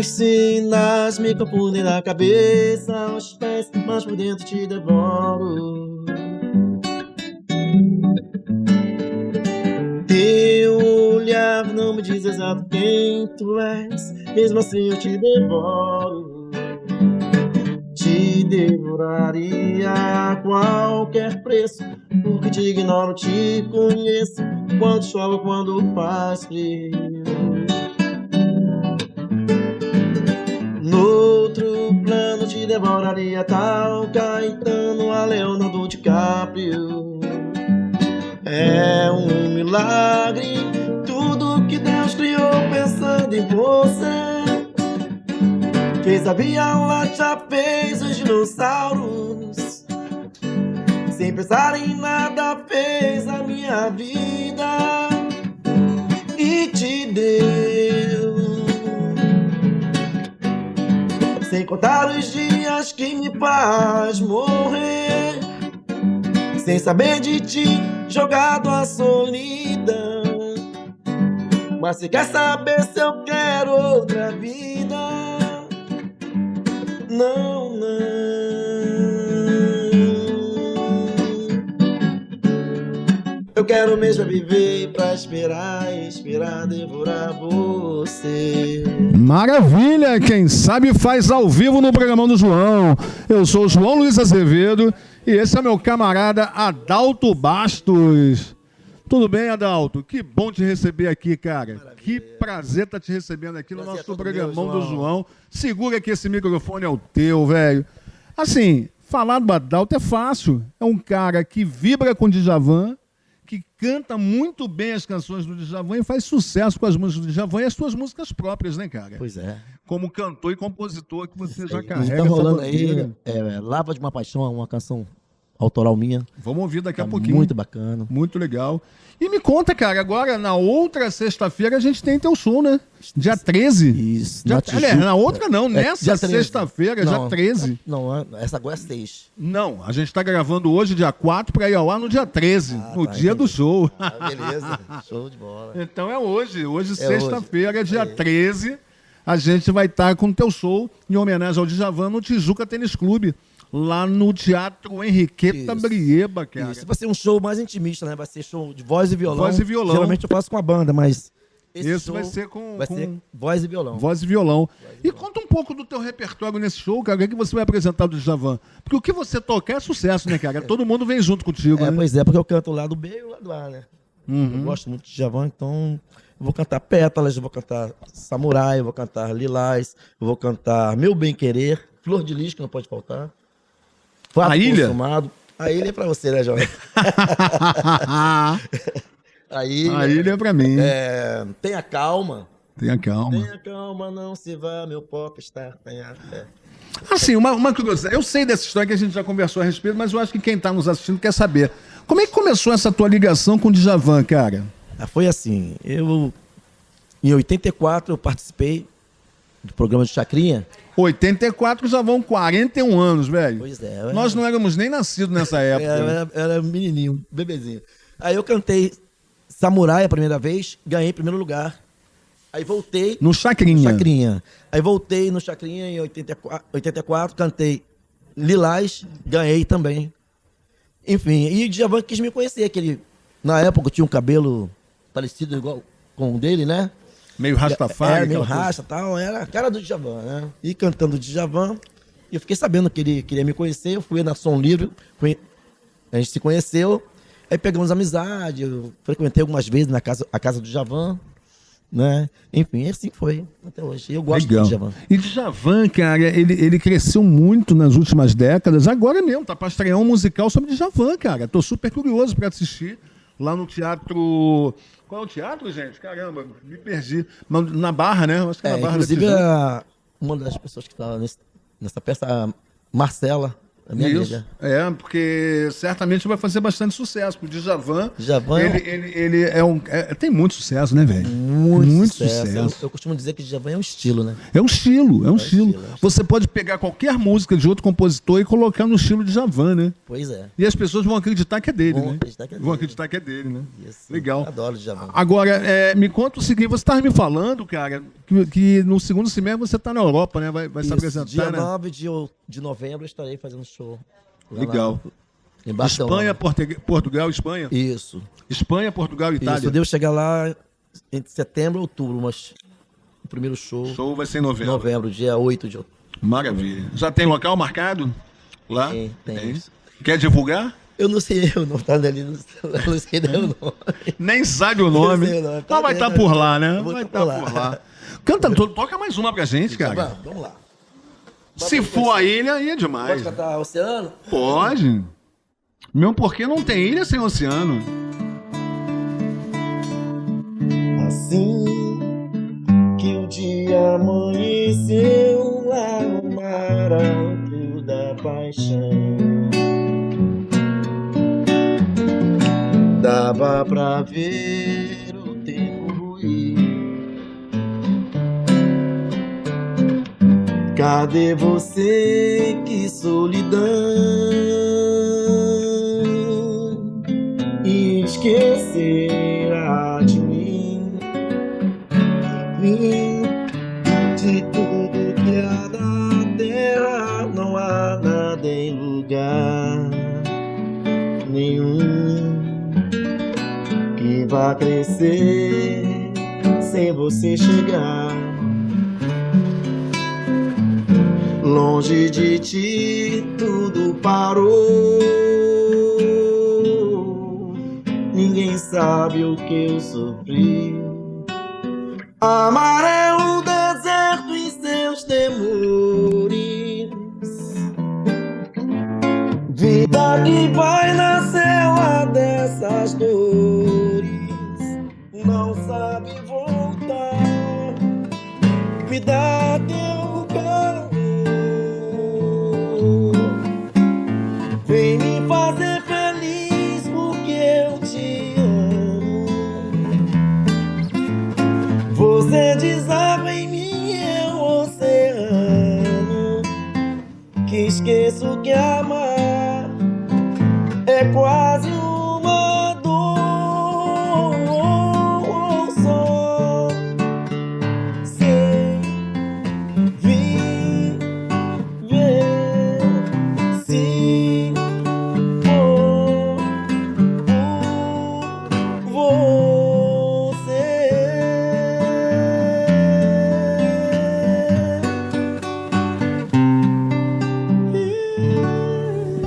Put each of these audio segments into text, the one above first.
Teus sinais me confundem da cabeça aos pés, mas por dentro te devoro. Teu olhar não me diz exato quem tu és, mesmo assim eu te devoro. Te devoraria a qualquer preço, porque te ignoro, te conheço, quando chove, quando faz frio. No outro plano te devoraria tal Caetano a Leonardo DiCaprio. É um milagre tudo que Deus criou pensando em você. Fez a Via Láctea, fez os dinossauros. Sem pensar em nada fez a minha vida e te deu. Sem contar os dias que me faz morrer, sem saber de ti, jogado à solidão. Mas se quer saber se eu quero outra vida, não, não. Eu quero mesmo viver pra esperar, devorar você. Maravilha! Quem sabe faz ao vivo no Programão do João. Eu sou o João Luiz Azevedo e esse é meu camarada Adalto Bastos. Tudo bem, Adalto? Que bom te receber aqui, cara. Maravilha. Que prazer estar te recebendo aqui no nosso Programão do João. Segura que esse microfone é o teu, velho. Assim, falar do Adalto é fácil. É um cara que vibra com Djavan, que canta muito bem as canções do Djavan e faz sucesso com as músicas do Djavan e as suas músicas próprias, né, cara? Pois é. Como cantor e compositor que você já carrega. Tá rolando aí Lava de uma Paixão, uma canção autoral minha. Vamos ouvir daqui a pouquinho. Muito bacana. Muito legal. E me conta, cara, agora na outra sexta-feira a gente tem teu show, né? Dia 13. Isso. Na outra não, nessa sexta-feira, dia 13. Não, essa agora é 6. Não, a gente tá gravando hoje, dia 4, pra ir ao ar no dia 13, no dia do show. Beleza, show de bola. Então é hoje, sexta-feira, dia 13, a gente vai estar com o teu show em homenagem ao Djavan no Tijuca Tênis Clube. Lá no Teatro Henriqueta Brieba, cara. Isso vai ser um show mais intimista, né? Vai ser show de voz e violão. Voz e violão. Geralmente eu faço com a banda, mas esse vai ser com voz e violão. Voz e violão. E conta um pouco do teu repertório nesse show, cara. O que você vai apresentar do Djavan? Porque o que você toca é sucesso, né, cara? Todo mundo vem junto contigo, né? Pois é, porque eu canto o lado B e o lado A, né? Eu gosto muito de Djavan, então eu vou cantar Pétalas, eu vou cantar Samurai, eu vou cantar Lilás, eu vou cantar Meu Bem Querer, Flor de Lis, que não pode faltar. A Ilha? Consumado. A Ilha é pra você, né, Jorge? A Ilha é pra mim. Tenha calma. Tenha calma. Tenha calma, não se vá, meu pop está. Assim, uma curiosidade. Eu sei dessa história que a gente já conversou a respeito, mas eu acho que quem tá nos assistindo quer saber. Como é que começou essa tua ligação com o Djavan, cara? Foi assim, em 84 eu participei do programa de Chacrinha. 84 já vão 41 anos, velho. Pois é. Nós não éramos nem nascidos nessa época. Era menininho, bebezinho. Aí eu cantei Samurai a primeira vez, ganhei em primeiro lugar. Aí voltei... No Chacrinha. Aí voltei no Chacrinha em 84, cantei Lilás, ganhei também. Enfim, e o Djavan quis me conhecer, que ele, na época, tinha um cabelo parecido igual com o dele, né? Meio Rastafari. Meio rasta e tal, era a cara do Djavan, né? E cantando Djavan, eu fiquei sabendo que ele queria me conhecer, eu fui na Som Livre, a gente se conheceu, aí pegamos amizade, eu frequentei algumas vezes a casa do Djavan, né? Enfim, assim foi até hoje. Eu gosto do Djavan. E Djavan, cara, ele cresceu muito nas últimas décadas, agora mesmo, tá pra estrear um musical sobre Djavan, cara. Tô super curioso pra assistir lá no teatro... Qual é o teatro, gente? Caramba, me perdi. Na Barra, né? Acho que é na Barra. Inclusive, uma das pessoas que estava nessa peça, a Marcela, a minha Isso. amiga. É, porque certamente vai fazer bastante sucesso. O Djavan, Djavan ele tem muito sucesso, né, velho? muito sucesso. Eu costumo dizer que Djavan é um estilo, né? É um estilo, é um estilo. estilo. Você pode pegar qualquer música de outro compositor e colocar no estilo de Djavan, né? Pois é. E as pessoas vão acreditar que é dele, Vão né? acreditar que é Vão dele. acreditar que é dele, né? Isso. Legal. Adoro Djavan. Agora, me conta o seguinte, você estava me falando, cara, que no segundo semestre você está na Europa, né? Vai se apresentar, Dia né? 9 de novembro eu estarei fazendo show. Lá Legal. Em Barcelona. Espanha, Portugal, Espanha? Isso. Espanha, Portugal e Itália. Isso. Eu devo chegar lá entre setembro e outubro, mas o primeiro show. O show vai ser em novembro. Novembro, dia 8 de outubro. Maravilha. Já tem local marcado? Lá? Tem. Quer divulgar? Eu não sei o nome, tá ali no celular, eu não sei nem o nome. Nem sabe o nome. Não sei o nome. Mas vai estar por lá, né? Vou Vai tá estar por por lá. lá. Canta, toca mais uma pra gente, cara. Vamos lá. Se for a ilha, aí é demais. Pode cantar Oceano? Pode. Mesmo porque não tem ilha sem oceano. Assim que o dia amanheceu lá no mar alto da paixão, dava pra ver o tempo ruir. Cadê você, que solidão? E esquecerá de mim. De tudo que há na terra, não há nada em lugar nenhum que vá crescer sem você chegar. Longe de ti tudo parou. Ninguém sabe o que eu sofri. Amar é um deserto em seus temores. Vida que vai na cela dessas dores, não sabe voltar. Me dá teu calor, vem me fazer feliz porque eu te amo. Você deságua em mim, eu oceano, que esqueço que amar é quase uma dor só. Sei viver se for por você.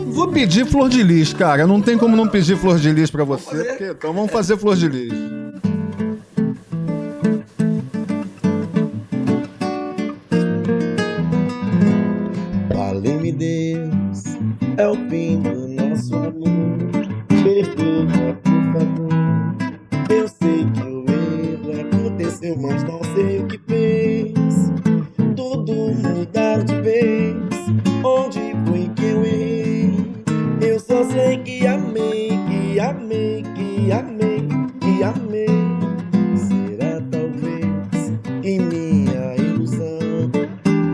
Vou pedir flor de lis, cara. Não tem como não pedir flor de lis pra você. Então vamos fazer flor de lis. Vale-me Deus, é o fim do nosso amor. Perdoa, por favor. Eu sei que o erro aconteceu, mas não sei o que fez tudo mudar de vez. Onde foi que eu errei? Eu só sei que amei, que amei, que amei, que amei. Será talvez que minha ilusão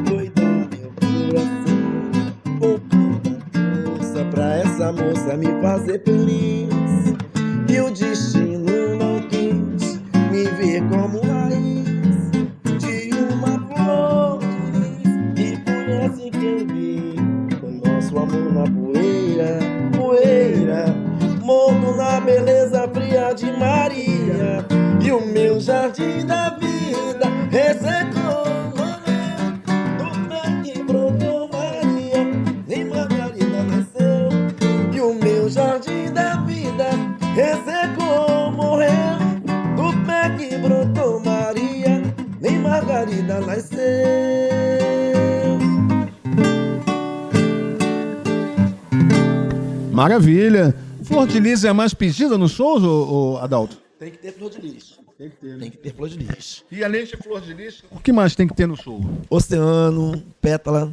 foi dar meu coração, pouco força pra essa moça me fazer feliz. E o destino não quis me ver como raiz de uma flor de lis. E foi assim que eu vi o nosso amor na poeira, poeira, morto na beleza fria de Maria. E o meu jardim da vida ressecou do pé que brotou Maria, nem Margarida nasceu. E o meu jardim da vida ressecou, morreu do pé que brotou Maria, nem Margarida nasceu. Maravilha. Flor de lis é mais pedida nos shows, ô Adalto? Tem que ter flor de lis. Tem que ter, né? Tem que ter flor de lis. E além de flor de lis, o que mais tem que ter no show? Oceano, pétala,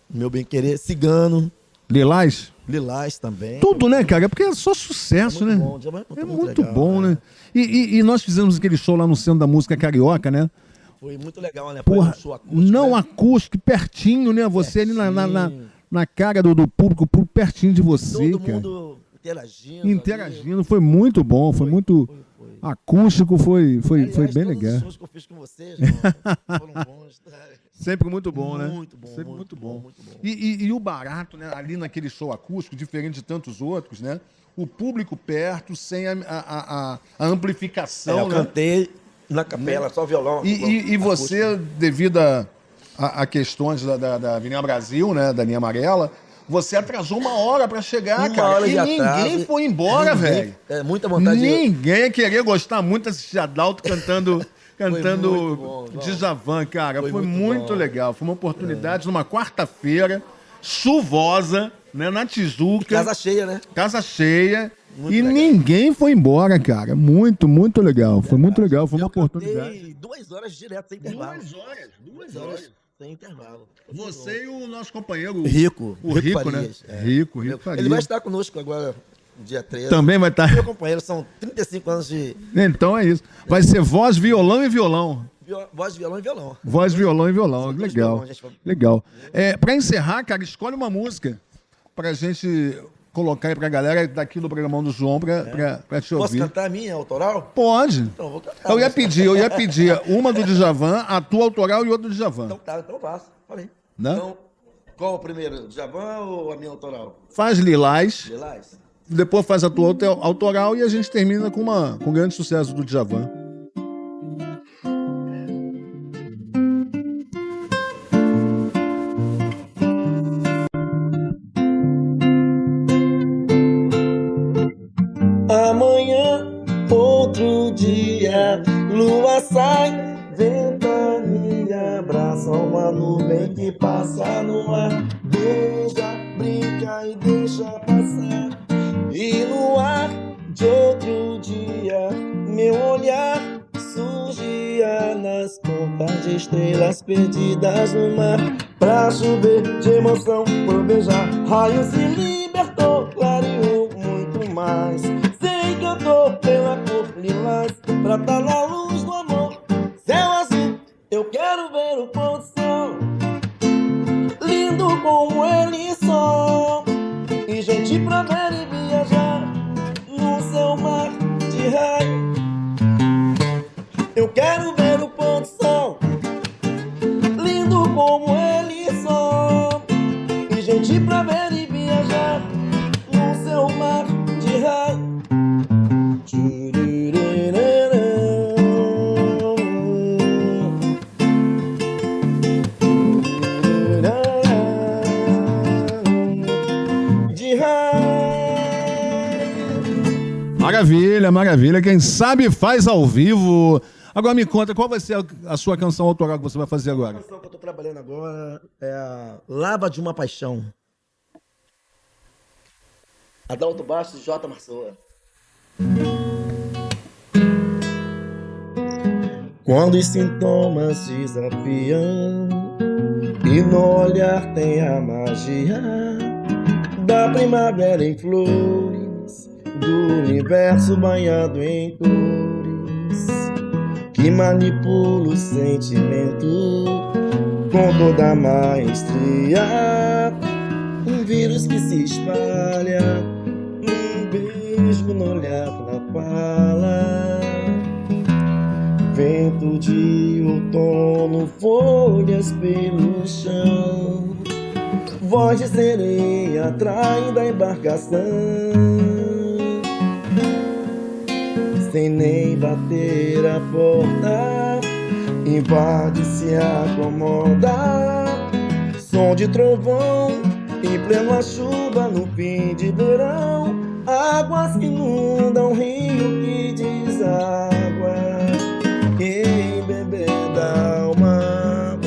meu bem querer, cigano, Lilás? Lilás também. Tudo, né, cara? Porque é só sucesso, né? Bom, É muito legal, bom, né? E nós fizemos aquele show lá no Centro da Música Carioca, né? Foi muito legal, né? Porra, Foi um show acústico, não né? acústico, pertinho, né? Você ali na cara do público, o público pertinho de você, Todo cara. mundo interagindo. Interagindo, foi muito bom, foi muito acústico, foi bem legal. Os shows que eu fiz com vocês, mano, foram bons. Sempre muito bom, né? Muito bom, Sempre muito bom. muito bom. E o barato, né? Ali naquele show acústico, diferente de tantos outros, né? O público perto, sem a amplificação, Eu né? cantei na capela, só violão. E você, devido a questões da Avenida Brasil, né? Da linha amarela, você atrasou 1 hora pra chegar, Uma cara. hora E de ninguém atraso. foi embora, velho. É muita vontade Ninguém ia querer gostar muito de assistir Adalto cantando muito bom, Djavan, cara. Foi muito muito bom. legal. Foi uma oportunidade numa quarta-feira, chuvosa, né? Na Tijuca. Casa cheia, né? Casa cheia. Muito e legal. ninguém foi embora, cara. Muito, muito legal. Foi muito legal. Foi uma Eu oportunidade. cantei 2 horas direto, sem intervalo. 2 horas. Sem intervalo. Você e o nosso companheiro. Rico. O Rico, né? Farias, é. Rico Farias. Ele vai estar conosco agora, dia 13. Também vai estar. Meu companheiro, são 35 anos de Então é isso. Vai ser voz, violão e violão. voz, violão e violão. Voz, violão e violão. São dois Legal. violões, gente. Legal. Pra encerrar, cara, escolhe uma música pra gente colocar aí pra galera daqui do Programão do João pra te Posso ouvir. cantar a minha autoral? Pode. Então, eu vou cantar. Eu ia pedir uma do Djavan, a tua autoral e outra do Djavan. Então tá, então eu faço. Falei. Né? Então, qual o primeiro? Djavan ou a minha autoral? Faz Lilás, Lilás? depois faz a tua autoral e a gente termina com um grande sucesso do Djavan. Amanhã, outro dia, lua sai, ventania, abraça uma nuvem que passa no ar, beija, brinca e deixa passar. E no ar de outro dia, meu olhar surgia nas pontas de estrelas perdidas no mar, pra chover de emoção, por beijar raios se libertou, clareou muito mais. Se encantou pela cor lilás, pra tá na luz do amor. Céu azul, eu quero ver o pôr do sol, lindo como ele só. E gente pra ver e viajar no seu mar de raio. Eu quero ver o pôr do sol, lindo como ele só. E gente pra ver e viajar no seu mar de raio. De raio. Maravilha, maravilha. Quem sabe faz ao vivo. Agora me conta, qual vai ser a sua canção autoral que você vai fazer A agora? canção que eu tô trabalhando agora é a Lava de uma Paixão. Adalto Bastos, J. Marçoa. Quando os sintomas desafiam e no olhar tem a magia da primavera em flores, do universo banhado em cores, que manipula o sentimento com toda a maestria. Um vírus que se espalha num beijo, no olhar, na fala. Vento de outono, folhas pelo chão, voz de sereia atrás da embarcação, sem nem bater a porta, invade, se acomoda. Som de trovão em plena chuva no fim de verão, águas que inundam, rio que deságua, embebeda alma.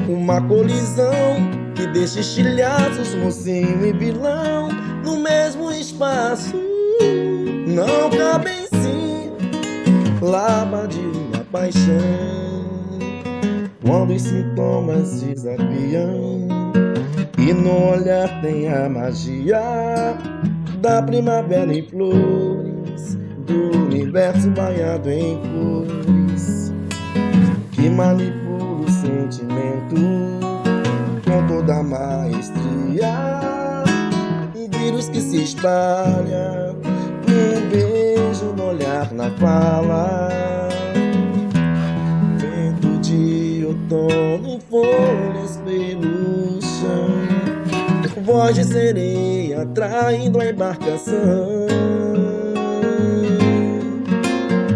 Uma colisão que deixa estilhaços, mocinho e vilão no mesmo espaço. Não cabe em si, lava de uma paixão. Quando os sintomas desafiam e E no olhar tem a magia da primavera em flores, do universo banhado em cores, que manipula o sentimento com toda a maestria. Um vírus que se espalha, um beijo no olhar, na fala. Vento de outono, folhas pelo chão, voz de sereia traindo a embarcação,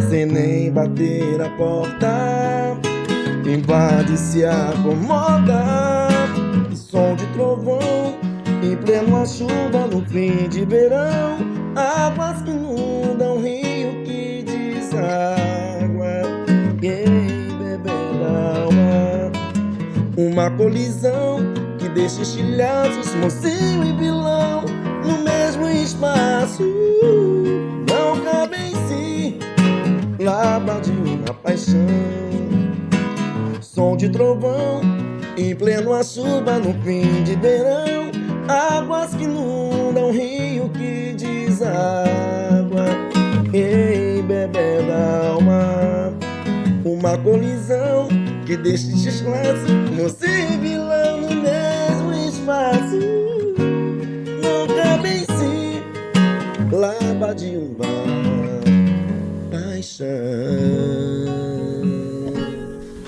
sem nem bater a porta, invade, se acomoda. Som de trovão em plena chuva no fim de verão, águas que inundam, rio que deságua, quem beber da alma. Uma colisão que deixa estilhaços, mocinho e vilão no mesmo espaço. Não cabe em si, lava de uma paixão. Som de trovão em pleno chuva no fim de verão, águas que inundam, rio que deságua, quem bebe da alma. Uma colisão que deixa estilhaços, mocinho e vilão no mesmo espaço. Não cabe em si, lava de uma paixão.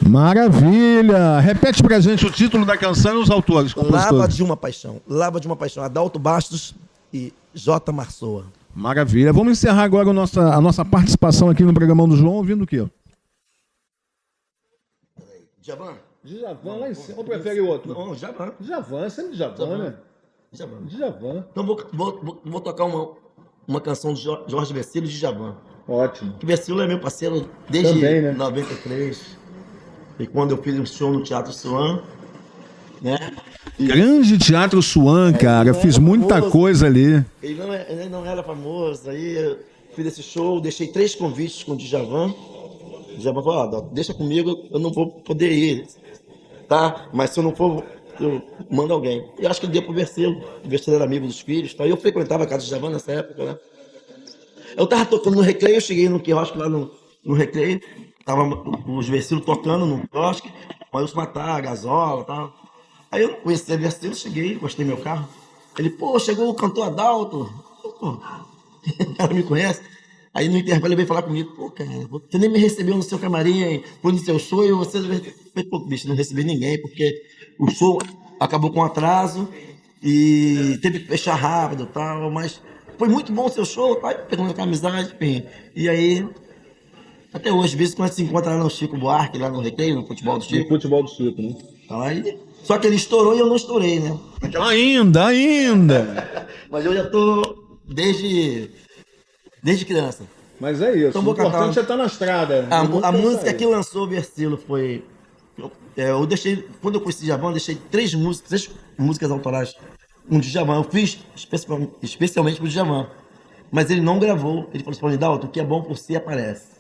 Maravilha! Repete pra gente o título da canção e os autores. Lava de uma paixão. Lava de uma paixão. Adalto Bastos e J. Marçoa. Maravilha. Vamos encerrar agora a nossa participação aqui no Programão do João, ouvindo o quê? Djavan? Djavan lá em cima. Ou prefere outro? Não, Djavan. Djavan, sempre Djavan, né? Djavan. Então vou tocar uma canção de Jorge Versilo de Djavan. Ótimo. Que Versilo é meu parceiro desde também, né? 93. E quando eu fiz um show no Teatro Suan, né? Grande Teatro Suan, cara. Fiz muita coisa ali. Ele não era famoso. Aí eu fiz esse show, deixei 3 convites com o Djavan. O Djavan falou, deixa comigo, eu não vou poder ir, tá? Mas se eu não for, eu mando alguém. E acho que ele deu pro Versilo. O Versilo era amigo dos filhos, tá? Eu frequentava a casa do Djavan nessa época, né? Eu tava tocando no Recreio, eu cheguei no quiosque lá no Recreio, tava os Versilo tocando no quiosque, o Wilson Matar, Gasola e tal. Aí eu conheci o Versilo, cheguei, gostei do meu carro. Ele, pô, chegou o cantor Adalto. Pô, o cara me conhece. Aí no intervalo ele veio falar comigo, pô, cara, você nem me recebeu no seu camarim, foi no seu show, e você... Pô, bicho, não recebi ninguém, porque o show acabou com atraso e teve que fechar rápido e tal, mas foi muito bom o seu show, tá? Pegando aquela amizade, enfim. E aí, até hoje, às vezes, quando a gente se encontra lá no Chico Buarque, lá no Recreio, no futebol do Chico. No futebol do Chico, né? Então, aí, só que ele estourou e eu não estourei, né? Ainda! Mas eu já tô desde criança. Mas é isso, Então, o importante é estar na estrada. A música que lançou o Versilo foi... Eu deixei, quando eu conheci Djavan, eu deixei 3 músicas autorais. Um de Djavan, eu fiz especialmente pro Djavan. Mas ele não gravou. Ele falou assim, Adalto, o que é bom por si aparece.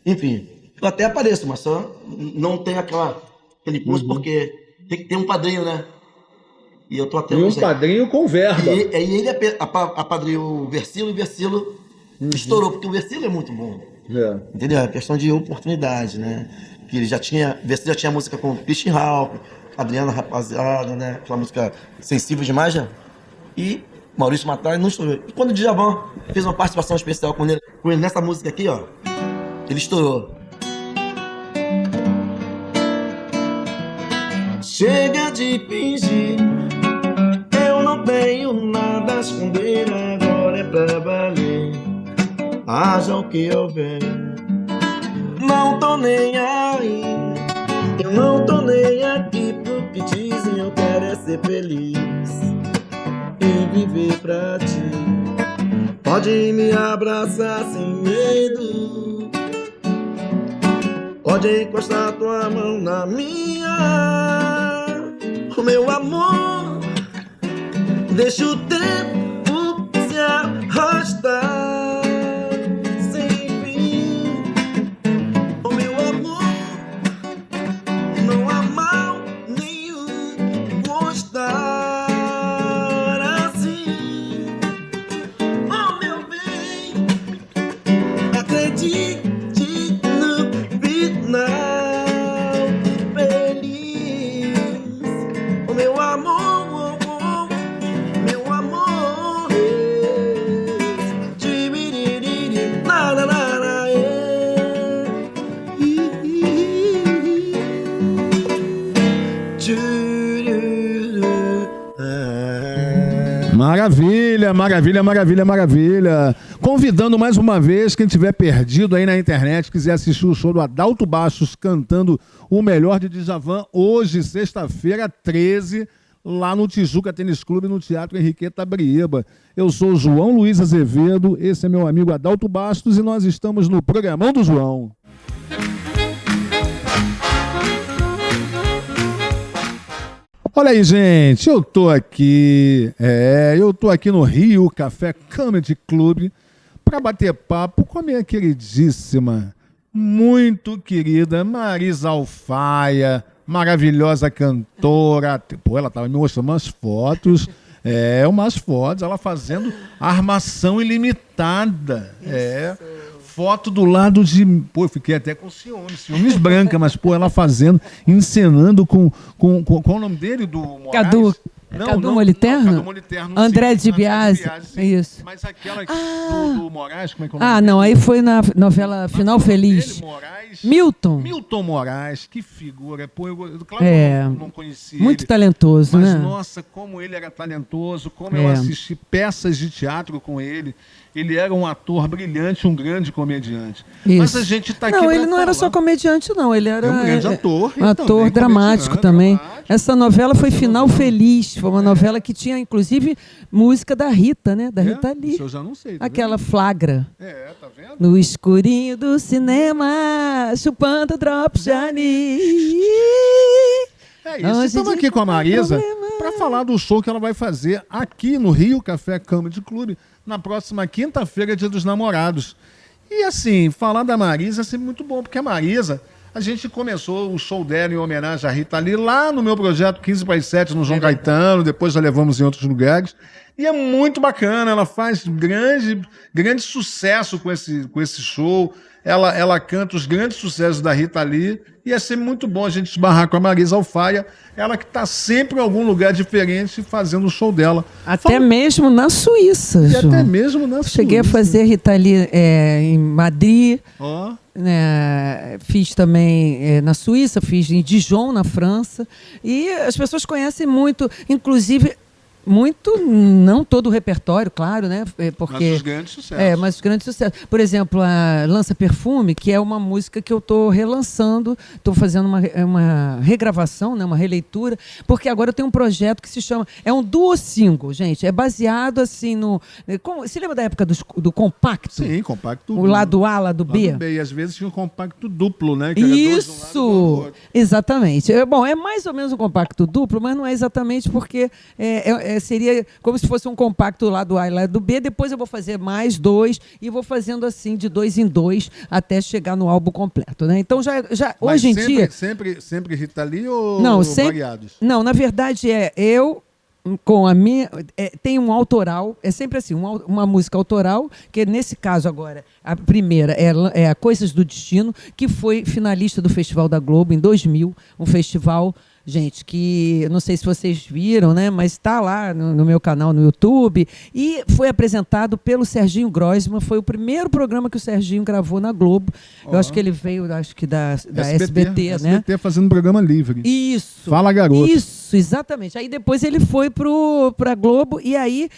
Enfim, eu até apareço, mas só não tem aquele curso, porque tem que ter um padrinho, né? E eu tô até... E um padrinho com verba. E ele apadrinhou o Versilo, e o Versilo estourou, porque o Versilo é muito bom. É. Entendeu? É questão de oportunidade, né? Que ele Versilo já tinha música com Christian Ralph, Adriana Rapaziada, né? Aquela música sensível demais já. E Maurício Matar não estourou. E quando o Djavan fez uma participação especial com ele nessa música aqui, ó, ele estourou. Chega de fingir, eu não tenho nada a esconder, agora é pra valer. Haja o que houver, não tô nem aí, eu não tô nem aqui pro que dizem, eu quero é ser feliz e viver pra ti. Pode me abraçar sem medo, pode encostar tua mão na minha, o meu amor, deixa o tempo se arrastar sem fim. O meu amor, não há mal nenhum gostar. Maravilha, maravilha, maravilha, maravilha. Convidando mais uma vez, quem tiver perdido aí na internet, quiser assistir o show do Adalto Bastos cantando o melhor de Djavan, hoje, sexta-feira, 13, lá no Tijuca Tênis Clube, no Teatro Henriqueta Brieba. Eu sou o João Luiz Azevedo, esse é meu amigo Adalto Bastos e nós estamos no Programão do João. Olha aí, gente, eu tô aqui no Rio Café Comedy Club para bater papo com a minha queridíssima, muito querida Marisa Alfaia, maravilhosa cantora. Pô, ela tava me mostrando umas fotos, ela fazendo armação ilimitada. Foto do lado de... Pô, eu fiquei até com ciúmes branca, mas, pô, ela fazendo, encenando com qual o nome dele? Do Moraes? Cadu Moliterno? André Di Biasi. Isso. Mas aquela do Moraes, como é que é o nome? Não, aí foi na novela Final Feliz. Milton Moraes, que figura. Pô, claro que eu não conhecia muito ele, talentoso, mas, né? Nossa, como ele era talentoso, como eu assisti peças de teatro com ele. Ele era um ator brilhante, um grande comediante. Isso. Mas a gente está aqui. Não, ele não era só comediante, não. Ele era um grande ator. Um ator dramático também. Essa novela foi Final Feliz. Foi uma novela que tinha, inclusive, música da Rita, né? Da Rita Lee. Isso eu já não sei. Tá aquela vendo? Flagra. Tá vendo? No escurinho do cinema, chupando drops de anis. É isso. Estamos aqui com a Marisa para falar do show que ela vai fazer aqui no Rio Café Comedy Club na próxima quinta-feira, Dia dos Namorados. E assim, falar da Marisa é sempre muito bom, porque a Marisa, a gente começou o show dela em homenagem à Rita Lee lá no meu projeto 15 para as 7 no João Caetano, depois já levamos em outros lugares. E é muito bacana, ela faz grande sucesso com esse show. Ela canta os grandes sucessos da Rita Lee e é sempre muito bom a gente esbarrar com a Marisa Alfaia, ela que está sempre em algum lugar diferente fazendo o show dela. Até mesmo na Suíça, João. Até mesmo na Suíça. Cheguei a fazer Rita Lee em Madrid, né, fiz também na Suíça, fiz em Dijon, na França, e as pessoas conhecem muito, inclusive... não todo o repertório, claro, né? Porque, mas os grandes sucessos. Mas os grandes sucessos. Por exemplo, a Lança Perfume, que é uma música que eu estou relançando, estou fazendo uma regravação, né? Uma releitura, porque agora eu tenho um projeto que se chama... É um duo single, gente. É baseado assim no... Você lembra da época do compacto? Sim, compacto. O lado A, lado B? Lado B. E às vezes tinha um compacto duplo, né? Que Isso! era dois de um lado e do outro. Exatamente. Bom, é mais ou menos um compacto duplo, mas não é exatamente porque... seria como se fosse um compacto lado A e lado B, depois eu vou fazer mais 2 e vou fazendo assim de 2 em 2 até chegar no álbum completo, né? Então já hoje em dia sempre Rita Lee ou variados? Não, na verdade eu com a minha tem um autoral, é sempre assim, uma música autoral, que nesse caso agora a primeira é a Coisas do Destino, que foi finalista do Festival da Globo em 2000, um festival, gente, que não sei se vocês viram, né, mas está lá no meu canal no YouTube, e foi apresentado pelo Serginho Groisman. Foi o primeiro programa que o Serginho gravou na Globo. Eu acho que ele veio, da SBT, né? SBT fazendo programa livre. Isso. Fala, garoto. Isso, exatamente. Aí depois ele foi para a Globo, e aí,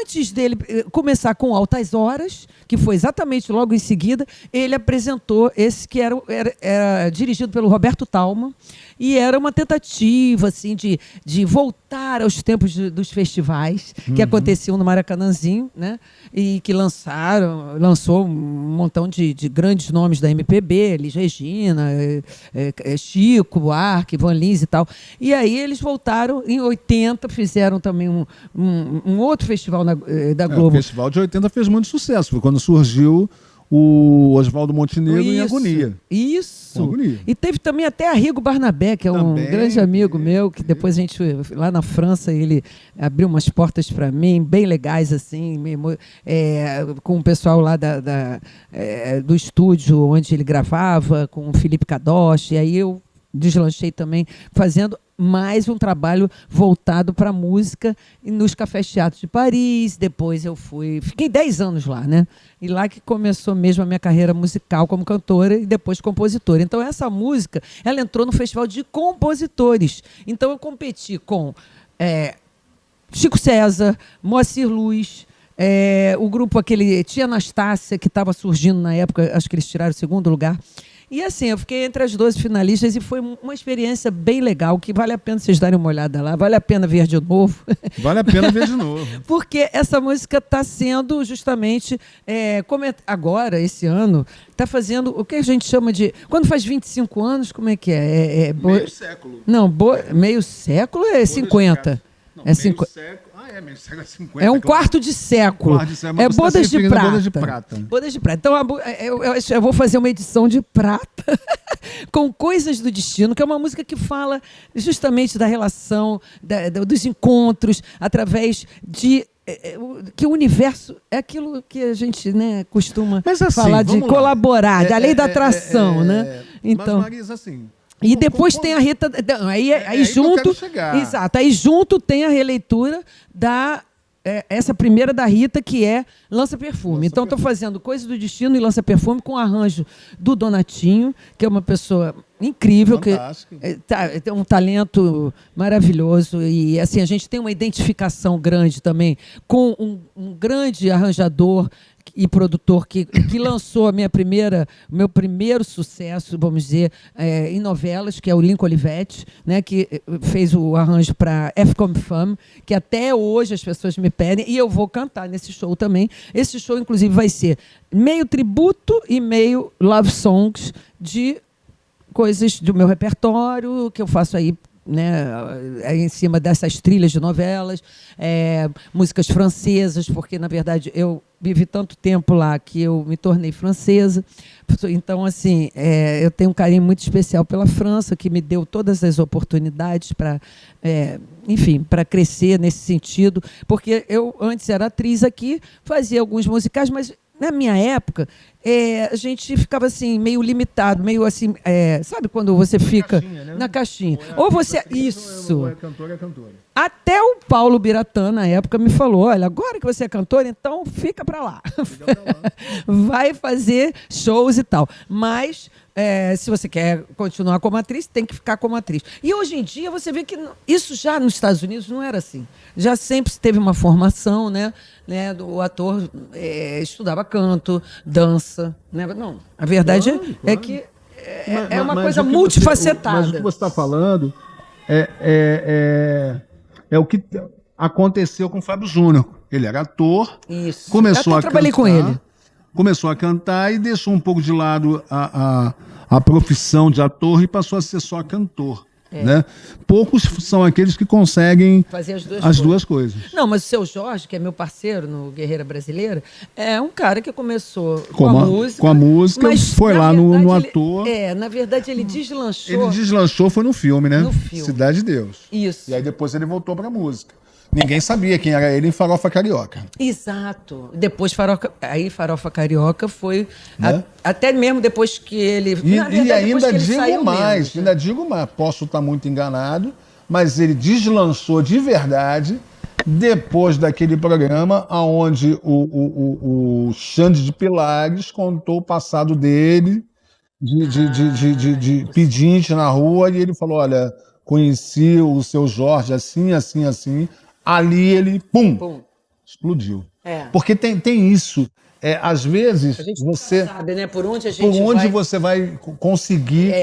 antes dele começar com Altas Horas, que foi exatamente logo em seguida, ele apresentou esse que era dirigido pelo Roberto Thalmann, e era uma tentativa assim, de voltar aos tempos dos festivais que aconteciam no Maracanãzinho, né? E que lançou um montão de grandes nomes da MPB, Elis Regina, Chico Buarque, Van Lins e tal. E aí eles voltaram, em 80, fizeram também um outro festival da Globo. O festival de 80 fez muito sucesso, foi quando surgiu o Oswaldo Montenegro em Agonia. Isso. Agonia. E teve também até Arrigo Barnabé, que é um grande amigo meu, que depois a gente, lá na França, ele abriu umas portas para mim, bem legais, assim, com o pessoal lá do estúdio onde ele gravava, com o Felipe Kadosh, e aí eu deslanchei também, fazendo mais um trabalho voltado para a música nos cafés teatros de Paris. Depois eu fiquei 10 anos lá, né? E lá que começou mesmo a minha carreira musical como cantora e depois compositora. Então essa música, ela entrou no Festival de Compositores. Então eu competi com Chico César, Moacir Luz, o grupo aquele Tia Anastácia, que estava surgindo na época, acho que eles tiraram o segundo lugar. E assim, eu fiquei entre as 12 finalistas e foi uma experiência bem legal, que vale a pena vocês darem uma olhada lá, vale a pena ver de novo. Vale a pena ver de novo. Porque essa música está sendo justamente, agora, esse ano, está fazendo o que a gente chama de... Quando faz 25 anos, como é que é? Meio século. Não, meio século é 50. Não, é 50. Século. Meio século é 50. É um quarto de século. É bodas de prata. Bodas de prata. Bodas de prata. Então, eu vou fazer uma edição de prata com Coisas do Destino, que é uma música que fala justamente da relação, dos encontros, através de... que o universo é aquilo que a gente, né, costuma falar de colaborar, da lei da atração, né? Então, mas, Marisa, assim... E depois tem a Rita... Aí junto... Exato. Aí junto tem a releitura essa primeira da Rita, que é Lança Perfume. Então, estou fazendo Coisas do Destino e Lança Perfume com arranjo do Donatinho, que é uma pessoa incrível, fantástico, que tem um talento maravilhoso. E assim, a gente tem uma identificação grande também com um grande arranjador e produtor que lançou meu primeiro sucesso, vamos dizer, em novelas, que é o Lincoln Olivetti, né, que fez o arranjo para F Comme Femme, que até hoje as pessoas me pedem, e eu vou cantar nesse show também. Esse show, inclusive, vai ser meio tributo e meio love songs de coisas do meu repertório, que eu faço aí, né, em cima dessas trilhas de novelas, músicas francesas, porque, na verdade, eu vivi tanto tempo lá que eu me tornei francesa. Então, assim, eu tenho um carinho muito especial pela França, que me deu todas as oportunidades para, enfim, para crescer nesse sentido, porque eu antes era atriz aqui, fazia alguns musicais, mas na minha época, a gente ficava assim, meio limitado, meio assim, sabe quando você fica caixinha, né? na caixinha? Ou você... Isso. Ou é cantora, é cantora. Até o Paulo Biratã, na época, me falou, olha, agora que você é cantora, então fica para lá. Vai fazer shows e tal. Mas, se você quer continuar como atriz, tem que ficar como atriz. E hoje em dia, você vê que isso já nos Estados Unidos não era assim. Já sempre teve uma formação, né? O ator estudava canto, dança. Né? Não, a verdade é que é uma coisa multifacetada. Mas o que você está falando é o que aconteceu com o Fábio Júnior. Ele era ator, isso. Começou a trabalhei cantar, com ele. Começou a cantar e deixou um pouco de lado a profissão de ator e passou a ser só cantor. Né? Poucos são aqueles que conseguem fazer as duas coisas. Não, mas o seu Jorge, que é meu parceiro no Guerreira Brasileira, é um cara que começou com a música, mas foi lá no ator. Na verdade, ele deslanchou. Ele deslanchou, foi no filme, né? No filme. Cidade de Deus. Isso. E aí depois ele voltou pra música. Ninguém sabia quem era ele em Farofa Carioca. Exato. Depois Farofa Carioca foi... Né? Até mesmo depois que ele... E ainda digo mais, posso estar muito enganado, mas ele deslanchou de verdade depois daquele programa onde o Xande de Pilares contou o passado dele de pedinte na rua, e ele falou, olha, conheci o seu Jorge assim, assim, assim. Ali ele, pum. Explodiu. Porque tem isso. Às vezes você sabe, né? Por onde você vai conseguir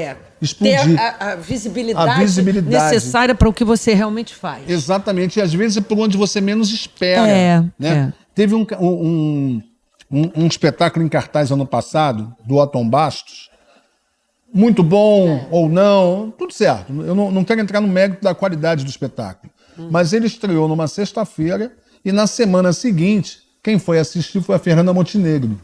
explodir. Ter a visibilidade necessária para o que você realmente faz. Exatamente. E às vezes é por onde você menos espera. Né? Teve um espetáculo em cartaz ano passado, do Otton Bastos. Muito bom ou não, tudo certo. Eu não quero entrar no mérito da qualidade do espetáculo. Mas ele estreou numa sexta-feira e na semana seguinte, quem foi assistir foi a Fernanda Montenegro.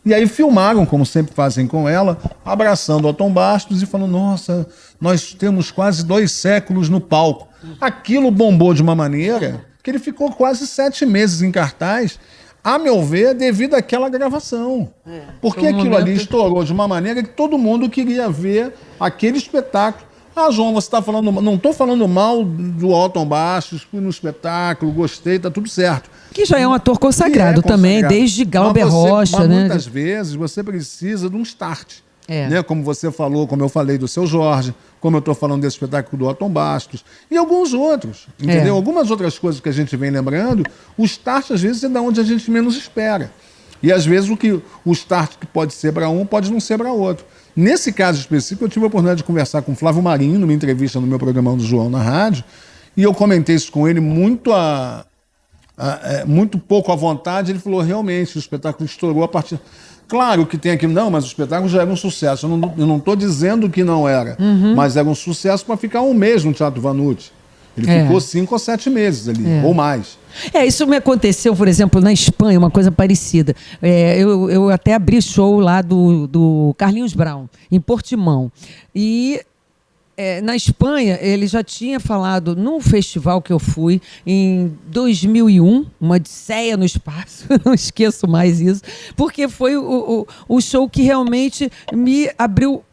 E aí filmaram, como sempre fazem com ela, abraçando o Otton Bastos e falando, nossa, nós temos quase 2 séculos no palco. Aquilo bombou de uma maneira que ele ficou quase 7 meses em cartaz, a meu ver, devido àquela gravação. Porque aquilo ali estourou de uma maneira que todo mundo queria ver aquele espetáculo. Ah, João, você está falando... Não estou falando mal do Otton Bastos, fui no espetáculo, gostei, está tudo certo. Que já é um ator consagrado também, desde Glauber Rocha, mas né? Muitas vezes você precisa de um start. Né? Como você falou, como eu falei do Seu Jorge, como eu estou falando desse espetáculo do Otton Bastos, e alguns outros, entendeu? Algumas outras coisas que a gente vem lembrando, o start, às vezes, é da onde a gente menos espera. E, às vezes, o start que pode ser para um, pode não ser para outro. Nesse caso específico, eu tive a oportunidade de conversar com o Flávio Marinho, numa entrevista no meu programa do João na rádio, e eu comentei isso com ele muito pouco à vontade. Ele falou, realmente, o espetáculo estourou a partir... Claro que tem aquilo, não, mas o espetáculo já era um sucesso. Eu não estou dizendo que não era, mas era um sucesso para ficar um mês no Teatro Vanucci. Ele ficou 5 ou 7 meses ali, ou mais. Isso me aconteceu, por exemplo, na Espanha, uma coisa parecida. Eu até abri show lá do Carlinhos Brown, em Portimão. E na Espanha, ele já tinha falado num festival que eu fui em 2001, uma Odisseia no Espaço, não esqueço mais isso, porque foi o show que realmente me abriu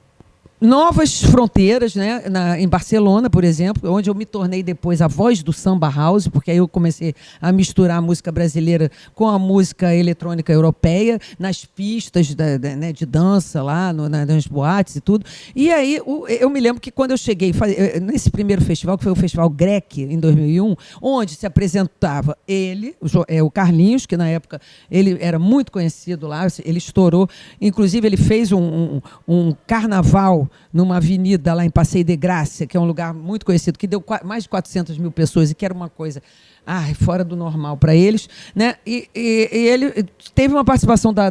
novas fronteiras, né? Em Barcelona, por exemplo, onde eu me tornei depois a voz do samba house, porque aí eu comecei a misturar a música brasileira com a música eletrônica europeia, nas pistas né, de dança lá, nas boates e tudo. E aí eu me lembro que quando eu cheguei nesse primeiro festival, que foi o Festival Grec, em 2001, onde se apresentava ele, o Carlinhos, que na época ele era muito conhecido lá, ele estourou, inclusive ele fez um carnaval numa avenida lá em Passeio de Graça, que é um lugar muito conhecido, que deu mais de 400 mil pessoas e que era uma coisa fora do normal para eles, né? E ele teve uma participação da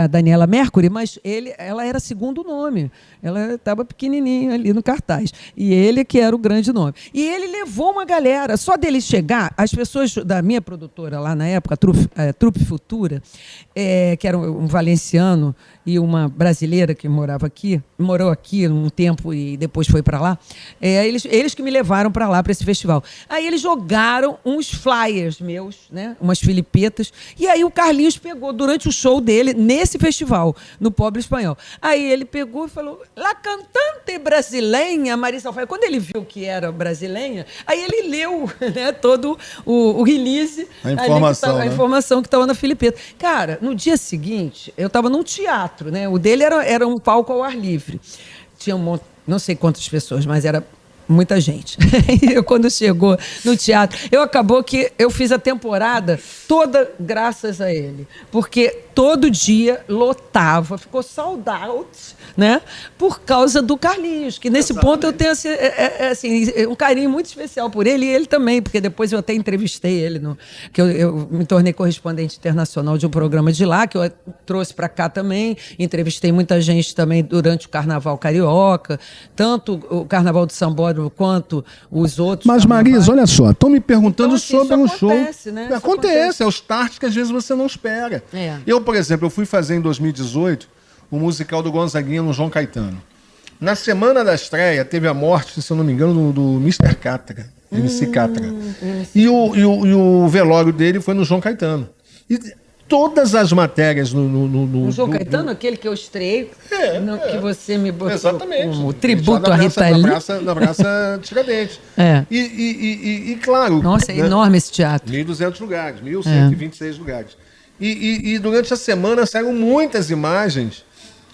Daniela Mercury, mas ela era segundo nome. Ela estava pequenininha ali no cartaz. E ele que era o grande nome. E ele levou uma galera. Só dele chegar, as pessoas da minha produtora lá na época, a Trupe Futura, que era um valenciano e uma brasileira que morou aqui um tempo e depois foi para lá, eles que me levaram para lá, para esse festival. Aí eles jogaram uns flyers meus, né, umas filipetas, e aí o Carlinhos pegou durante o show dele, nesse festival, no Pobre Espanhol. Aí ele pegou e falou, La cantante brasileña, Marisa Alfaia. Quando ele viu que era brasileña, aí ele leu, né, todo o release, a informação que estava na filipeta. Cara, no dia seguinte, eu estava num teatro, né, o dele era um palco ao ar livre. Tinha não sei quantas pessoas, mas era muita gente. E quando chegou no teatro, acabou que eu fiz a temporada toda graças a ele. Porque todo dia lotava, ficou sold out, né? Por causa do Carlinhos, que nesse ponto eu tenho assim, um carinho muito especial por ele e ele também, porque depois eu até entrevistei ele, que eu me tornei correspondente internacional de um programa de lá, que eu trouxe para cá também, entrevistei muita gente também durante o Carnaval Carioca, tanto o Carnaval de Sambódromo quanto os outros. Mas, Marisa, olha só, estão me perguntando sobre um show. Né? Acontece, é o start que às vezes você não espera. Eu, por exemplo, eu fui fazer em 2018 o musical do Gonzaguinha no João Caetano. Na semana da estreia, teve a morte, se eu não me engano, do Mr. Catra, MC Catra. E o velório dele foi no João Caetano. E todas as matérias no João Caetano, aquele que eu estreiei, que você me botou como tributo a Rita Lee. Na Praça Tiradentes. E claro... Nossa, é enorme esse teatro. 1.200 lugares, 1.126 lugares. E durante a semana saíram muitas imagens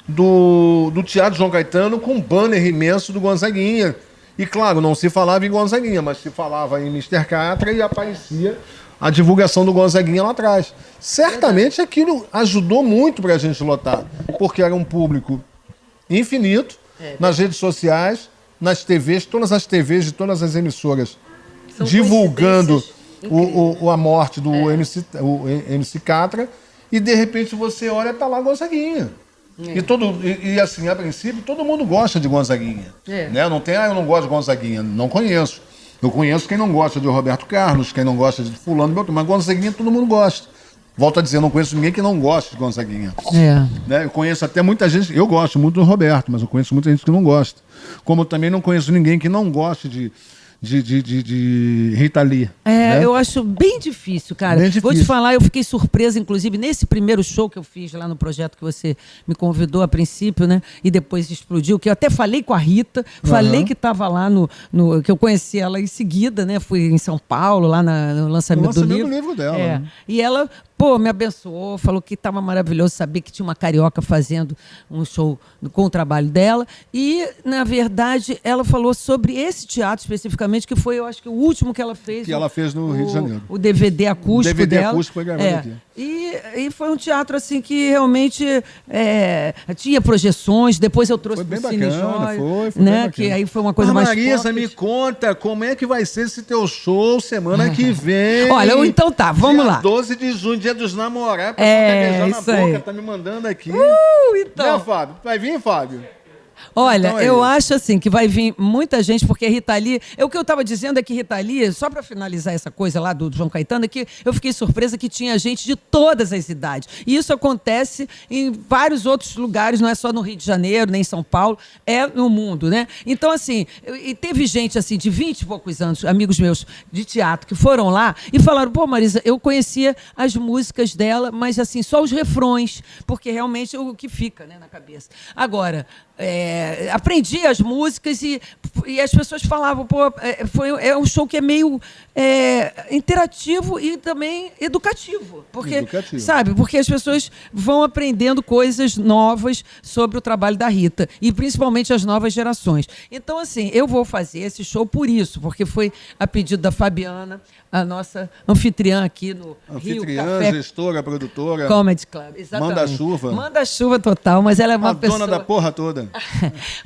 do Teatro João Caetano com um banner imenso do Gonzaguinha. E claro, não se falava em Gonzaguinha, mas se falava em Mr. Catra e aparecia a divulgação do Gonzaguinha lá atrás. Certamente aquilo ajudou muito para a gente lotar, porque era um público infinito, nas redes sociais, nas TVs, todas as TVs de todas as emissoras, são divulgando a morte do MC Catra, e de repente você olha e tá lá Gonzaguinha. E assim, a princípio, todo mundo gosta de Gonzaguinha. Né? Não tem, eu não gosto de Gonzaguinha, não conheço. Eu conheço quem não gosta de Roberto Carlos, quem não gosta de fulano, mas Gonzaguinha todo mundo gosta. Volto a dizer, não conheço ninguém que não goste de Gonzaguinha. Né? Eu conheço até muita gente, eu gosto muito do Roberto, mas eu conheço muita gente que não gosta. Como eu também não conheço ninguém que não goste de Rita Lee. Né? Eu acho bem difícil, cara. Bem difícil. Vou te falar, eu fiquei surpresa, inclusive, nesse primeiro show que eu fiz lá no projeto que você me convidou a princípio, né? E depois explodiu, que eu até falei com a Rita, falei que estava lá que eu conheci ela em seguida, né? Fui em São Paulo, lá no lançamento do livro dela. Né? E ela pô, me abençoou, falou que estava maravilhoso saber que tinha uma carioca fazendo um show com o trabalho dela. E, na verdade, ela falou sobre esse teatro especificamente, que foi, eu acho que o último que ela fez. Que ela fez no Rio de Janeiro. O DVD acústico DVD dela. acústico foi gravado aqui. E foi um teatro assim que realmente tinha projeções. Depois eu trouxe Foi bem pro Cine bacana, Joia, foi né? bem bacana. Que aí foi uma coisa Mas, mais Marisa, pocket. me conta como é que vai ser esse teu show semana que vem. Olha, então tá, vamos dia lá. 12 de junho, dia dos namorados. É, Quer beijar isso na boca, aí. tá me mandando aqui. Então. Né, Fábio? Vai vir, Fábio? Olha, Então é eu isso. acho assim que vai vir muita gente, porque Rita Lee... O que eu estava dizendo é que Rita Lee, só para finalizar essa coisa lá do João Caetano, é que eu fiquei surpresa que tinha gente de todas as idades. E isso acontece em vários outros lugares, não é só no Rio de Janeiro, nem em São Paulo, é no mundo, né? Então, assim, e teve gente assim de 20 e poucos anos, amigos meus de teatro, que foram lá e falaram, pô, Marisa, eu conhecia as músicas dela, mas assim, só os refrões, porque realmente é o que fica, né, na cabeça. Agora... aprendi as músicas e as pessoas falavam, pô, é um show que é meio interativo e também educativo. Porque, sabe, porque as pessoas vão aprendendo coisas novas sobre o trabalho da Rita, e principalmente as novas gerações. Então, assim, eu vou fazer esse show por isso, porque foi a pedido da Fabiana, a nossa anfitriã aqui no Rio Café gestora, produtora. Comedy Club, exatamente. Manda-chuva. Manda-chuva total, mas ela é uma pessoa... dona da porra toda.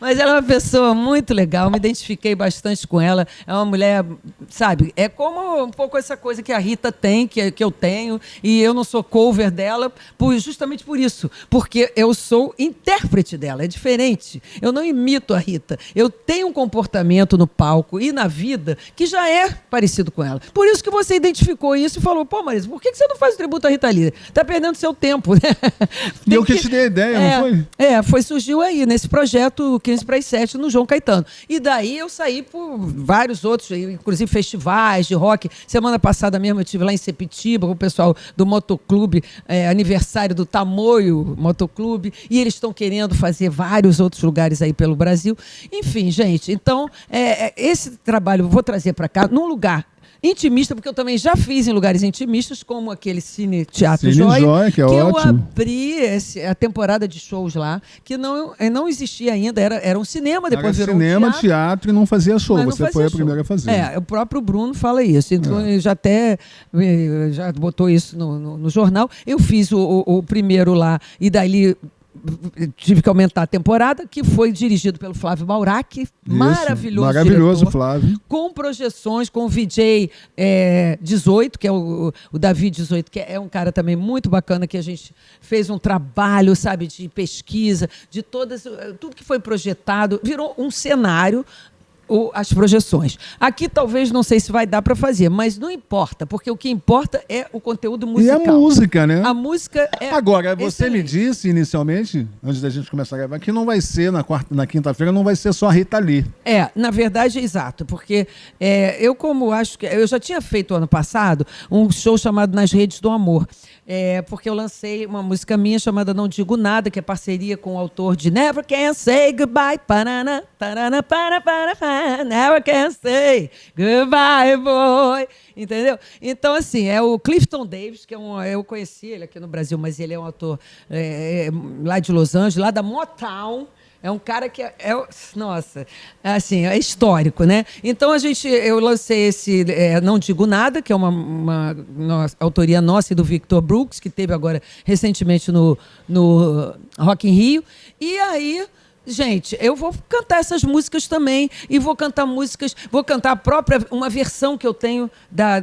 Mas ela é uma pessoa muito legal, me identifiquei bastante com ela. É uma mulher, sabe, é como um pouco essa coisa que a Rita tem, que eu tenho, e eu não sou cover dela, justamente por isso, porque eu sou intérprete dela, é diferente. Eu não imito a Rita, eu tenho um comportamento no palco e na vida que já é parecido com ela. Por isso que você identificou isso e falou, pô, Marisa, por que você não faz o tributo à Rita Lee? Tá perdendo seu tempo, né? E eu que te dei a ideia, não foi? Surgiu aí, nesse projeto 15 para as 7 no João Caetano. E daí eu saí por vários outros, inclusive festivais de rock. Semana passada mesmo eu estive lá em Sepitiba com o pessoal do Motoclube, aniversário do Tamoio Motoclube, e eles estão querendo fazer vários outros lugares aí pelo Brasil. Enfim, gente, então esse trabalho eu vou trazer para cá num lugar intimista, porque eu também já fiz em lugares intimistas, como aquele Cine Teatro Joia, que é eu ótimo. abri a temporada de shows lá, que não existia ainda, era um cinema, depois virou cinema, um teatro e não fazia show, mas não você fazia foi a show. primeira a fazer. O próprio Bruno fala isso, então ele já botou isso no jornal. Eu fiz o primeiro lá, e dali... tive que aumentar a temporada, que foi dirigido pelo Flávio Maurac, maravilhoso diretor, Flávio, com projeções, com o VJ 18, que é o Davi 18, que é um cara também muito bacana, que a gente fez um trabalho, sabe, de pesquisa, de tudo que foi projetado, virou um cenário, as projeções. Aqui talvez não sei se vai dar para fazer, mas não importa, porque o que importa é o conteúdo musical. E a música, né? A música é... Agora, você excelente. me disse inicialmente, antes da gente começar a gravar, que não vai ser na quinta-feira, não vai ser só a Rita Lee. Na verdade é exato, porque eu acho que... Eu já tinha feito ano passado um show chamado Nas Redes do Amor, porque eu lancei uma música minha chamada Não Digo Nada, que é parceria com o autor de Never Can Say Goodbye, parana, parana, para, never can say goodbye, boy. Entendeu? Então, assim, é o Clifton Davis, que eu conheci ele aqui no Brasil, mas ele é um ator lá de Los Angeles, lá da Motown. É um cara que nossa, assim, é histórico, né? Então, eu lancei esse Não Digo Nada, que é uma autoria nossa e do Victor Brooks, que teve agora recentemente no Rock in Rio. E aí... Gente, eu vou cantar essas músicas também, e vou cantar uma versão que eu tenho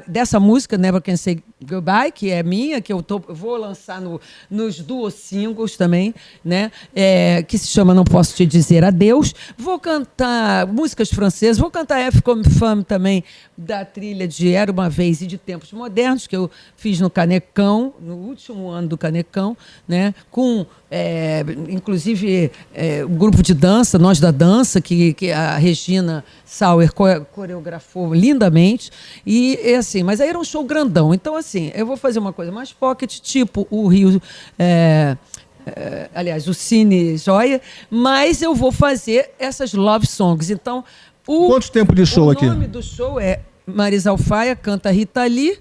dessa música, Never Can Say Goodbye, que é minha, que eu vou lançar nos duos singles também, né? Que se chama Não Posso Te Dizer Adeus. Vou cantar músicas francesas, vou cantar F comme Femme também, da trilha de Era Uma Vez e de Tempos Modernos, que eu fiz no Canecão, no último ano do Canecão, né? Com, inclusive, o grupo de dança, Nós da Dança, que a Regina Sauer coreografou lindamente. E assim, mas aí era um show grandão. Então, assim, eu vou fazer uma coisa mais pocket, tipo o Rio... aliás, o Cine Joia, mas eu vou fazer essas love songs. Então, quanto tempo de show aqui? O nome do show é Marisa Alfaia canta Rita Lee,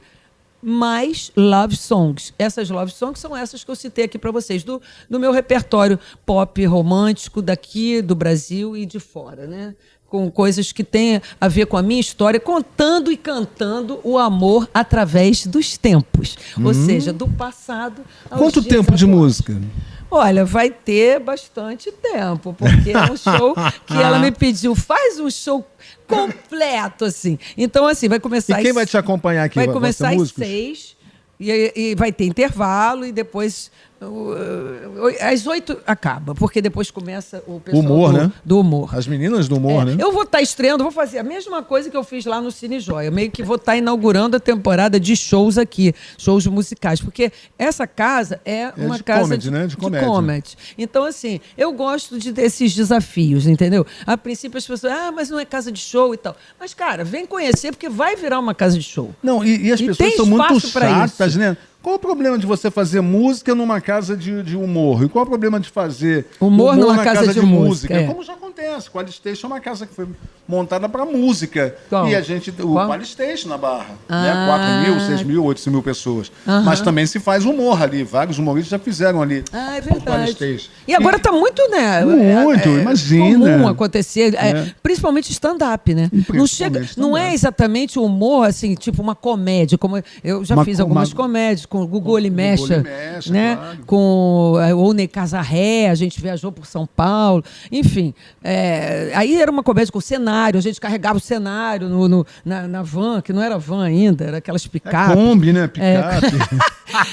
mais love songs. Essas love songs são essas que eu citei aqui para vocês, do meu repertório pop romântico daqui do Brasil e de fora, né? Com coisas que têm a ver com a minha história, contando e cantando o amor através dos tempos. Ou seja, do passado aos Quanto dias tempo de atuais. música? Olha, vai ter bastante tempo, porque é um show que ela me pediu, faz um show completo, assim. Então, assim, vai começar... E quem vai te acompanhar aqui? Vai Vão começar ser às músicos? 6, e vai ter intervalo, e depois... às 8 acaba, porque depois começa o pessoal Humor, né? do humor. As meninas do humor, né? Eu vou estar estreando, vou fazer a mesma coisa que eu fiz lá no Cine Joia. Meio que vou estar inaugurando a temporada de shows aqui, shows musicais, porque essa casa é uma de casa comedy, né? De comédia. comedy. Então, assim, eu gosto desses desafios, entendeu? A princípio as pessoas, mas não é casa de show e tal. Mas, cara, vem conhecer, porque vai virar uma casa de show. Não, e as E pessoas tem são muito espaço pra chatas, isso. né? Qual o problema de você fazer música numa casa de humor? E qual o problema de fazer Humor numa na casa de música, é. Como já acontece. O Qualistation é uma casa que foi montada para música. Qual? E a gente... O Qual? Qualistation na Barra. Ah. Né? 4.000, 6.000, 8.000 pessoas. Aham. Mas também se faz humor ali. Vários humoristas já fizeram ali. É o verdade. Qualistation. E agora está muito, né? Muito, imagina. Comum acontecer, principalmente stand-up, né? Não chega, não é exatamente o humor, assim, tipo uma comédia, como eu já fiz algumas comédias com o Gugu Limecha, né? Claro. Com o Ney Casarré, a gente viajou por São Paulo, enfim. Aí era uma comédia com cenário, a gente carregava o cenário na van, que não era van ainda, era aquelas picapes. Kombi, né? Picape.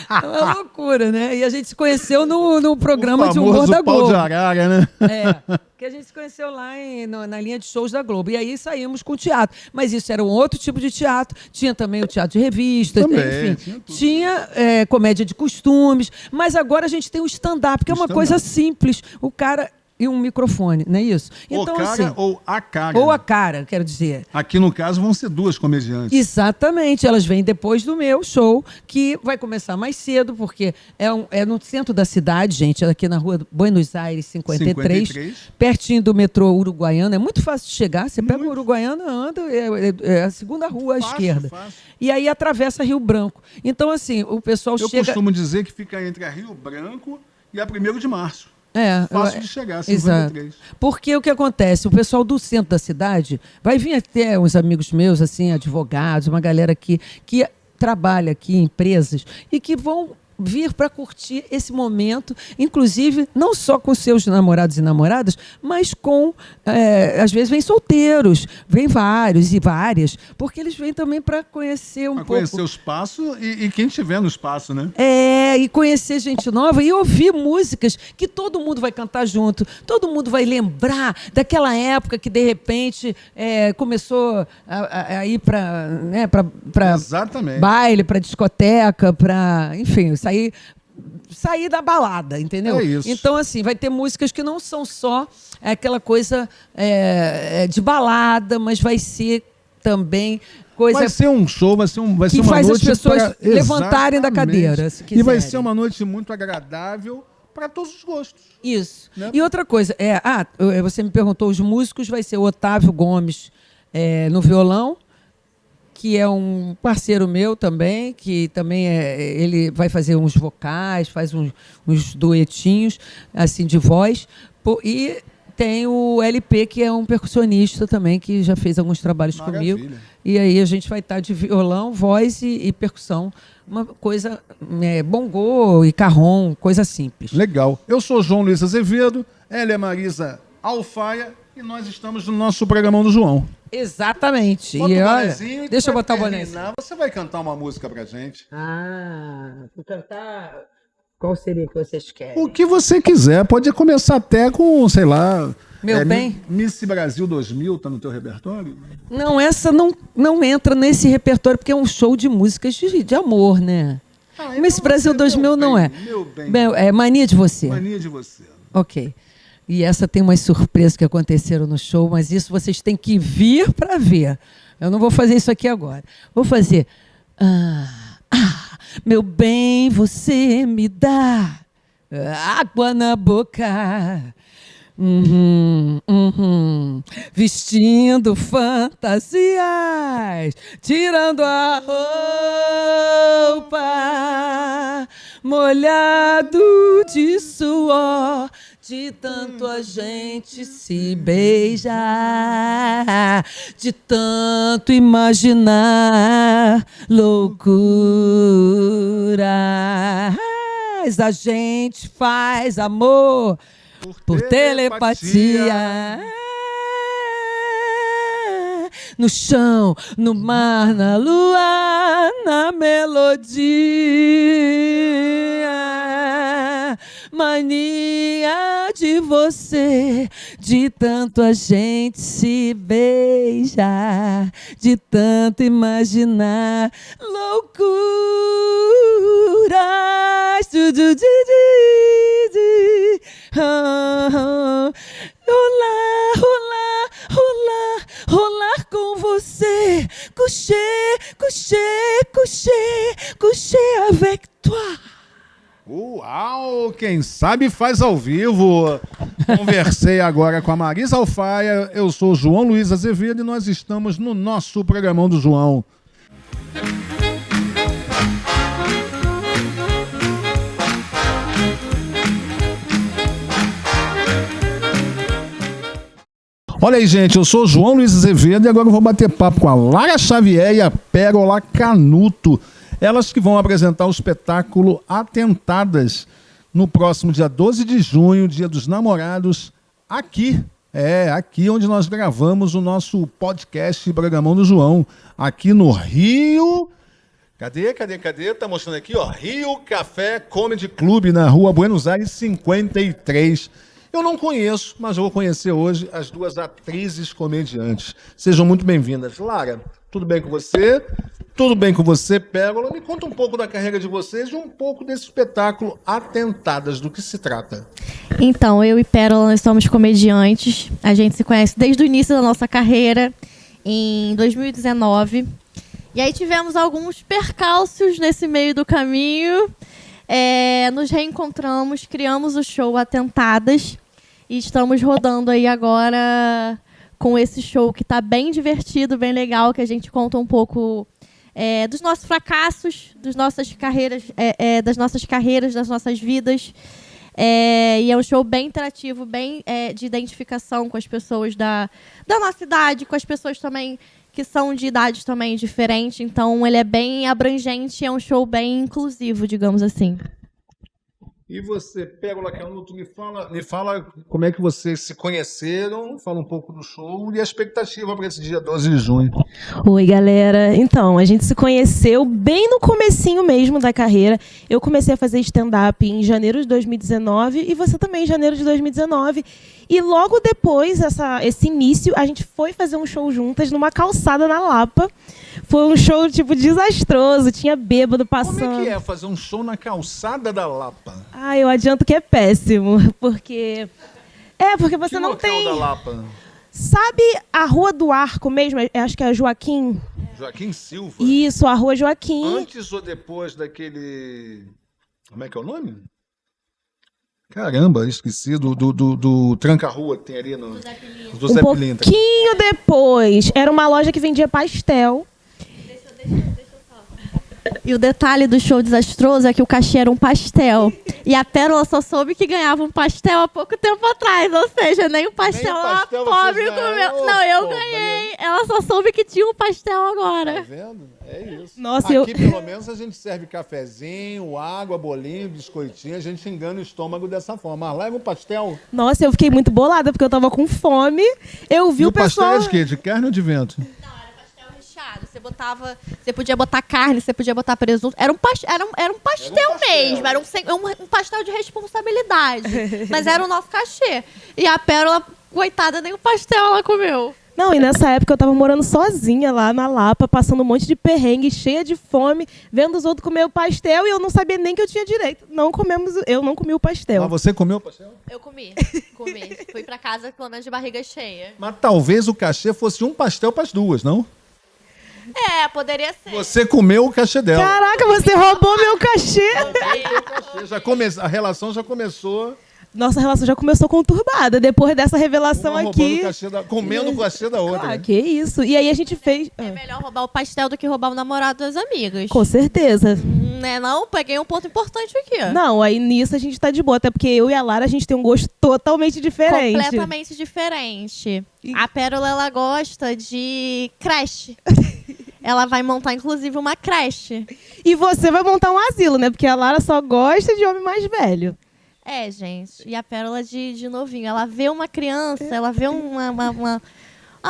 É uma loucura, né? E a gente se conheceu no programa de o humor da pau Globo. de arara, né? Que a gente se conheceu lá na linha de shows da Globo. E aí saímos com teatro. Mas isso era um outro tipo de teatro. Tinha também o teatro de revistas, Também, enfim. Tinha comédia de costumes. Mas agora a gente tem o stand-up, que é uma coisa simples. O cara... e um microfone, não é isso? Então, o cara assim, ou a cara. Ou a cara, quero dizer. Aqui, no caso, vão ser duas comediantes. Exatamente, elas vêm depois do meu show, que vai começar mais cedo, porque é no centro da cidade, gente, aqui na rua Buenos Aires 53, pertinho do metrô Uruguaiana. É muito fácil de chegar, você pega o Uruguaiana, anda, é a segunda rua à esquerda. Fácil. E aí atravessa Rio Branco. Então, assim, o pessoal chega... Eu costumo dizer que fica entre a Rio Branco e a 1º de março. Fácil de chegar, 53. Exato. Porque o que acontece? O pessoal do centro da cidade vai vir até uns amigos meus, assim, advogados, uma galera que trabalha aqui em empresas e que vão vir para curtir esse momento, inclusive não só com seus namorados e namoradas, mas com, às vezes vêm solteiros, vêm vários e várias, porque eles vêm também para conhecer um pouco. Conhecer o espaço e quem estiver no espaço, né? E conhecer gente nova e ouvir músicas que todo mundo vai cantar junto, todo mundo vai lembrar daquela época que, de repente, começou a ir para baile, para discoteca, para, enfim, sair da balada, entendeu? É isso. Então, assim, vai ter músicas que não são só aquela coisa de balada, mas vai ser também coisa... Vai ser um show, vai ser uma noite... Que faz as pessoas levantarem da cadeira, se quiserem. E vai ser uma noite muito agradável para todos os gostos. Isso. Né? E outra coisa, você me perguntou, os músicos, vai ser o Otávio Gomes no violão, que é um parceiro meu também, que também ele vai fazer uns vocais, faz uns duetinhos assim de voz. E tem o LP, que é um percussionista também, que já fez alguns trabalhos comigo. E aí a gente vai estar de violão, voz e percussão. Uma coisa, bongô e carrom, coisa simples. Legal. Eu sou João Luiz Azevedo, ela é Marisa Alfaia, e nós estamos no nosso programão do João. Exatamente. Bota e o olha, bonezinho, deixa eu botar o boné. Você vai cantar uma música pra gente? Vou cantar... Qual seria que vocês querem? O que você quiser. Pode começar até com, sei lá... Meu bem? Miss Brasil 2000, tá no teu repertório? Não, essa não entra nesse repertório, porque é um show de músicas de amor, né? Então Miss Brasil 2000 não é. Meu bem. É Mania de Você. Mania de Você. Ok. E essa tem umas surpresas que aconteceram no show, mas isso vocês têm que vir para ver. Eu não vou fazer isso aqui agora. Vou fazer... meu bem, você me dá água na boca. Vestindo fantasias, tirando a roupa, molhado de suor, de tanto a gente se beijar, de tanto imaginar loucura. A gente faz amor por telepatia. No chão, no mar, na lua, na melodia. Mania de você, de tanto a gente se beijar, de tanto imaginar loucuras. Rolar, rolar, rolar, rolar com você. Coucher, coucher, coucher, coucher avec toi. Uau! Quem sabe faz ao vivo. Conversei agora com a Marisa Alfaia. Eu sou o João Luiz Azevedo e nós estamos no nosso programão do João. Olha aí, gente, eu sou o João Luiz Azevedo e agora eu vou bater papo com a Lara Xavier e a Pérola Canuto. Elas que vão apresentar o espetáculo Atentadas no próximo dia 12 de junho, Dia dos Namorados, aqui onde nós gravamos o nosso podcast Programão do João, aqui no Rio... Cadê? Tá mostrando aqui, ó. Rio Café Comedy Club, na rua Buenos Aires 53. Eu não conheço, mas eu vou conhecer hoje as duas atrizes comediantes. Sejam muito bem-vindas. Lara, tudo bem com você? Tudo bem com você, Pérola? Me conta um pouco da carreira de vocês e um pouco desse espetáculo Atentadas, do que se trata. Então, eu e Pérola, nós somos comediantes. A gente se conhece desde o início da nossa carreira, em 2019. E aí tivemos alguns percalços nesse meio do caminho. Nos reencontramos, criamos o show Atentadas. E estamos rodando aí agora com esse show que está bem divertido, bem legal, que a gente conta um pouco dos nossos fracassos, das nossas carreiras, das nossas vidas. E é um show bem interativo, bem de identificação com as pessoas da nossa idade, com as pessoas também que são de idades também diferentes. Então, ele é bem abrangente, é um show bem inclusivo, digamos assim. E você, Pérola Canuto, me fala como é que vocês se conheceram, fala um pouco do show e a expectativa para esse dia 12 de junho. Oi, galera. Então, a gente se conheceu bem no comecinho mesmo da carreira. Eu comecei a fazer stand-up em janeiro de 2019 e você também em janeiro de 2019. E logo depois, esse início, a gente foi fazer um show juntas numa calçada na Lapa. Foi um show, tipo, desastroso. Tinha bêbado passando. Como é que é fazer um show na calçada da Lapa? Ah, eu adianto que é péssimo. Porque você não tem... da Lapa? Sabe a Rua do Arco mesmo? Acho que é Joaquim. Joaquim Silva? Isso, a Rua Joaquim. Antes ou depois daquele... Como é que é o nome? Caramba, esqueci do Tranca-Rua que tem ali no... Do Zé Pilintra. Pouquinho depois. Era uma loja que vendia pastel. E o detalhe do show desastroso é que o cachê era um pastel. E a Pérola só soube que ganhava um pastel há pouco tempo atrás. Ou seja, nem o pastel a pobre comeu. Não, eu ganhei. Ela só soube que tinha um pastel agora. Tá vendo? É isso. Nossa, aqui, pelo menos, a gente serve cafezinho, água, bolinho, biscoitinho. A gente engana o estômago dessa forma. Mas leva um pastel. Nossa, eu fiquei muito bolada, porque eu tava com fome. Eu vi e o pessoal... pastel é de quê? De carne ou de vento? Você podia botar carne, você podia botar presunto. Era um pastel mesmo. Era um pastel de responsabilidade. Mas era o nosso cachê. E a Pérola, coitada, nem o pastel ela comeu. Não, e nessa época eu tava morando sozinha lá na Lapa, passando um monte de perrengue, cheia de fome, vendo os outros comer o pastel e eu não sabia nem que eu tinha direito. Eu não comi o pastel. Mas você comeu o pastel? Eu comi. Fui pra casa pelo menos de barriga cheia. Mas talvez o cachê fosse um pastel para as duas, não? Poderia ser. Você comeu o cachê dela. Caraca, você roubou meu cachê. A relação já começou. nossa relação já começou conturbada depois dessa revelação Uma aqui. roubando o cachê comendo o cachê da outra. Ah, né? que isso. E aí a gente fez... É melhor roubar o pastel do que roubar o namorado das amigas. Com certeza. Né, não? Peguei um ponto importante aqui. Não, aí nisso a gente tá de boa. Até porque eu e a Lara, a gente tem um gosto totalmente diferente. Completamente diferente. A Pérola, ela gosta de creche. Ela vai montar, inclusive, uma creche. E você vai montar um asilo, né? Porque a Lara só gosta de homem mais velho. É, gente. E a Pérola de novinho. Ela vê uma criança, ela vê uma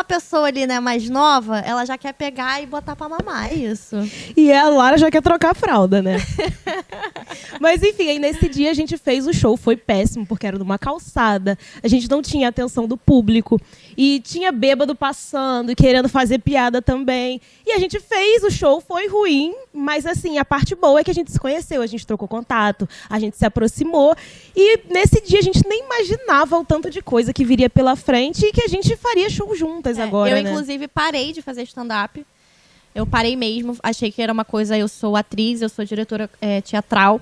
pessoa ali, né, mais nova, ela já quer pegar e botar pra mamar, é isso. E a Lara já quer trocar a fralda, né? Mas enfim, aí nesse dia a gente fez o show, foi péssimo, porque era numa calçada, a gente não tinha atenção do público, e tinha bêbado passando, e querendo fazer piada também. E a gente fez o show, foi ruim, mas assim, a parte boa é que a gente se conheceu, a gente trocou contato, a gente se aproximou, e nesse dia a gente nem imaginava o tanto de coisa que viria pela frente e que a gente faria show juntas agora, eu, né? inclusive, parei de fazer stand-up. Eu parei mesmo, achei que era uma coisa... Eu sou atriz, eu sou diretora teatral.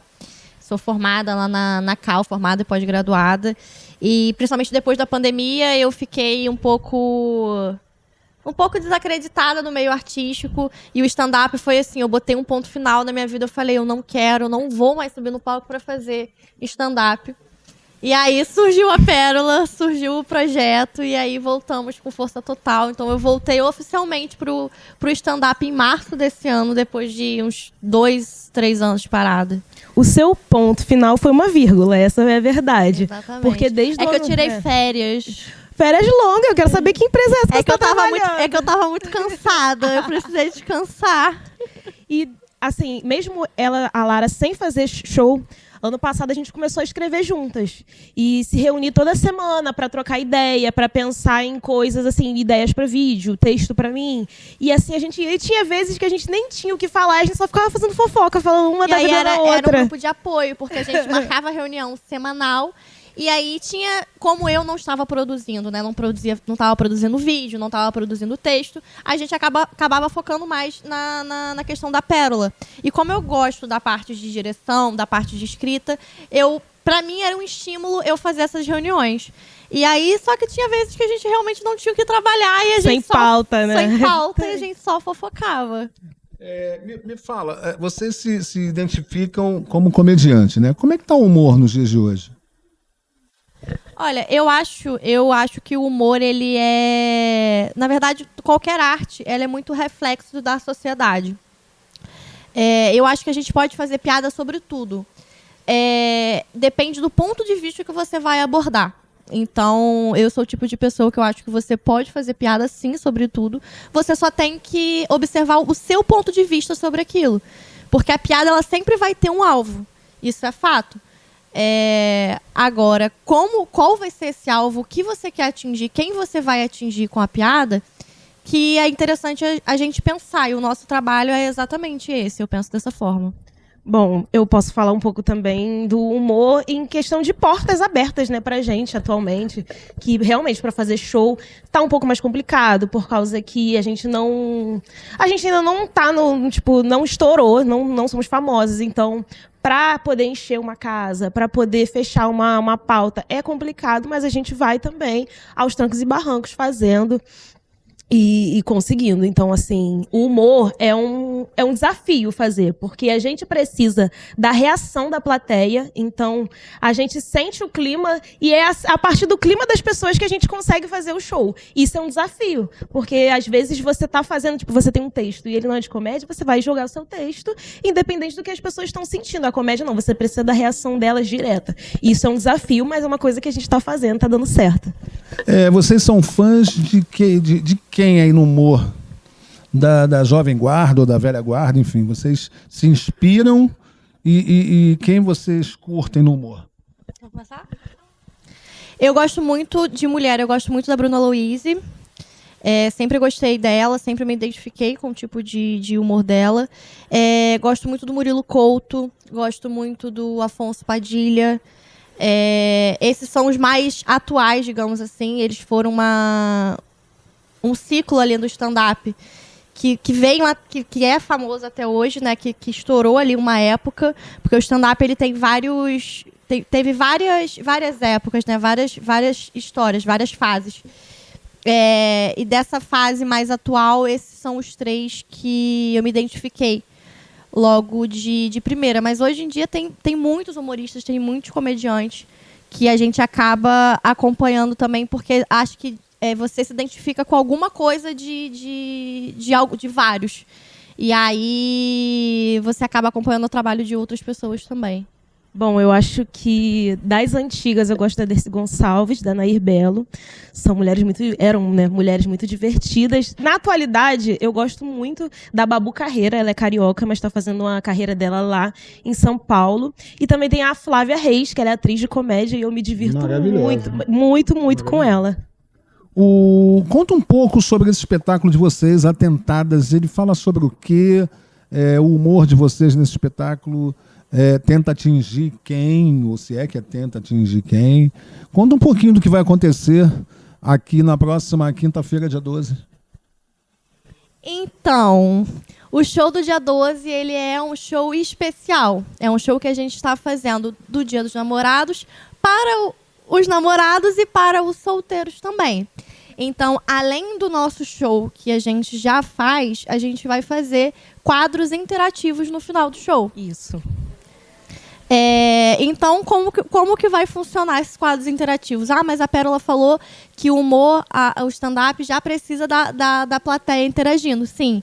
Sou formada lá na Cal, formada e pós-graduada. E, principalmente depois da pandemia, eu fiquei um pouco desacreditada no meio artístico. E o stand-up foi assim, eu botei um ponto final na minha vida. Eu falei, eu não vou mais subir no palco para fazer stand-up. E aí surgiu a Pérola, surgiu o projeto, e aí voltamos com força total. Então eu voltei oficialmente pro stand-up em março desse ano, depois de uns 2, 3 anos de parada. O seu ponto final foi uma vírgula, essa é a verdade. Exatamente. Porque desde que eu tirei férias. Férias longas, eu quero saber que empresa é essa que você tá trabalhando. É que eu tava muito cansada, eu precisei descansar. E, assim, mesmo a Lara, sem fazer show, ano passado a gente começou a escrever juntas. E se reunir toda semana para trocar ideia, para pensar em coisas, assim, ideias para vídeo, texto para mim. E assim, e tinha vezes que a gente nem tinha o que falar, a gente só ficava fazendo fofoca, falando uma da vida da outra. Era um grupo de apoio, porque a gente marcava reunião semanal. E aí tinha, como eu não estava produzindo, né? Não estava produzindo vídeo, não estava produzindo texto, a gente acabava focando mais na questão da Pérola. E como eu gosto da parte de direção, da parte de escrita, pra mim era um estímulo eu fazer essas reuniões. E aí, só que tinha vezes que a gente realmente não tinha o que trabalhar e a gente sem pauta, né? Sem pauta, e a gente só fofocava. Me fala, vocês se identificam como comediante, né? Como é que tá o humor nos dias de hoje? Olha, eu acho que o humor, ele é... Na verdade, qualquer arte, ela é muito reflexo da sociedade. Eu acho que a gente pode fazer piada sobre tudo. Depende do ponto de vista que você vai abordar. Então, eu sou o tipo de pessoa que eu acho que você pode fazer piada, sim, sobre tudo. Você só tem que observar o seu ponto de vista sobre aquilo. Porque a piada, ela sempre vai ter um alvo. Isso é fato. Agora, qual vai ser esse alvo, o que você quer atingir, quem você vai atingir com a piada, que é interessante a gente pensar. E o nosso trabalho é exatamente esse, eu penso dessa forma. Bom, eu posso falar um pouco também do humor em questão de portas abertas, né, pra gente atualmente, que realmente para fazer show tá um pouco mais complicado, por causa que a gente ainda não tá não estourou, não somos famosos, então para poder encher uma casa, para poder fechar uma pauta é complicado, mas a gente vai também aos trancos e barrancos fazendo e conseguindo. Então, assim, o humor é um desafio fazer, porque a gente precisa da reação da plateia, então a gente sente o clima e é a partir do clima das pessoas que a gente consegue fazer o show. Isso é um desafio, porque às vezes você tá fazendo, você tem um texto e ele não é de comédia, você vai jogar o seu texto, independente do que as pessoas estão sentindo. A comédia não, você precisa da reação delas direta. Isso é um desafio, mas é uma coisa que a gente tá fazendo, tá dando certo. Vocês são fãs de quem aí no humor? Da jovem guarda ou da velha guarda, enfim, vocês se inspiram e quem vocês curtem no humor? Vou começar? Eu gosto muito de mulher, eu gosto muito da Bruna Louise. Sempre gostei dela, sempre me identifiquei com o tipo de humor dela. Gosto muito do Murilo Couto, gosto muito do Afonso Padilha. Esses são os mais atuais, digamos assim. Eles foram um ciclo ali do stand-up que veio, que é famoso até hoje, né? Que estourou ali uma época, porque o stand-up ele tem vários teve várias épocas, né? Várias histórias, várias fases. E dessa fase mais atual, esses são os 3 que eu me identifiquei logo de primeira. Mas hoje em dia tem muitos humoristas, tem muitos comediantes que a gente acaba acompanhando também, porque acho que você se identifica com alguma coisa de vários. E aí você acaba acompanhando o trabalho de outras pessoas também. Bom, eu acho que das antigas eu gosto da Dercy Gonçalves, da Nair Belo. Eram mulheres muito divertidas. Na atualidade, eu gosto muito da Babu Carreira. Ela é carioca, mas está fazendo uma carreira dela lá em São Paulo. E também tem a Flávia Reis, que ela é atriz de comédia, e eu me divirto muito com ela. Conta um pouco sobre esse espetáculo de vocês, Atentadas. Ele fala sobre o quê? O humor de vocês nesse espetáculo tenta atingir quem? Ou se é que tenta atingir quem? Conta um pouquinho do que vai acontecer aqui na próxima quinta-feira, dia 12. Então, o show do dia 12, ele é um show especial. É um show que a gente está fazendo do Dia dos Namorados para os namorados e para os solteiros também. Então, além do nosso show que a gente já faz, a gente vai fazer quadros interativos no final do show. Isso. Então, como que vai funcionar esses quadros interativos? Mas a Pérola falou que o humor, o stand-up já precisa da plateia interagindo. Sim,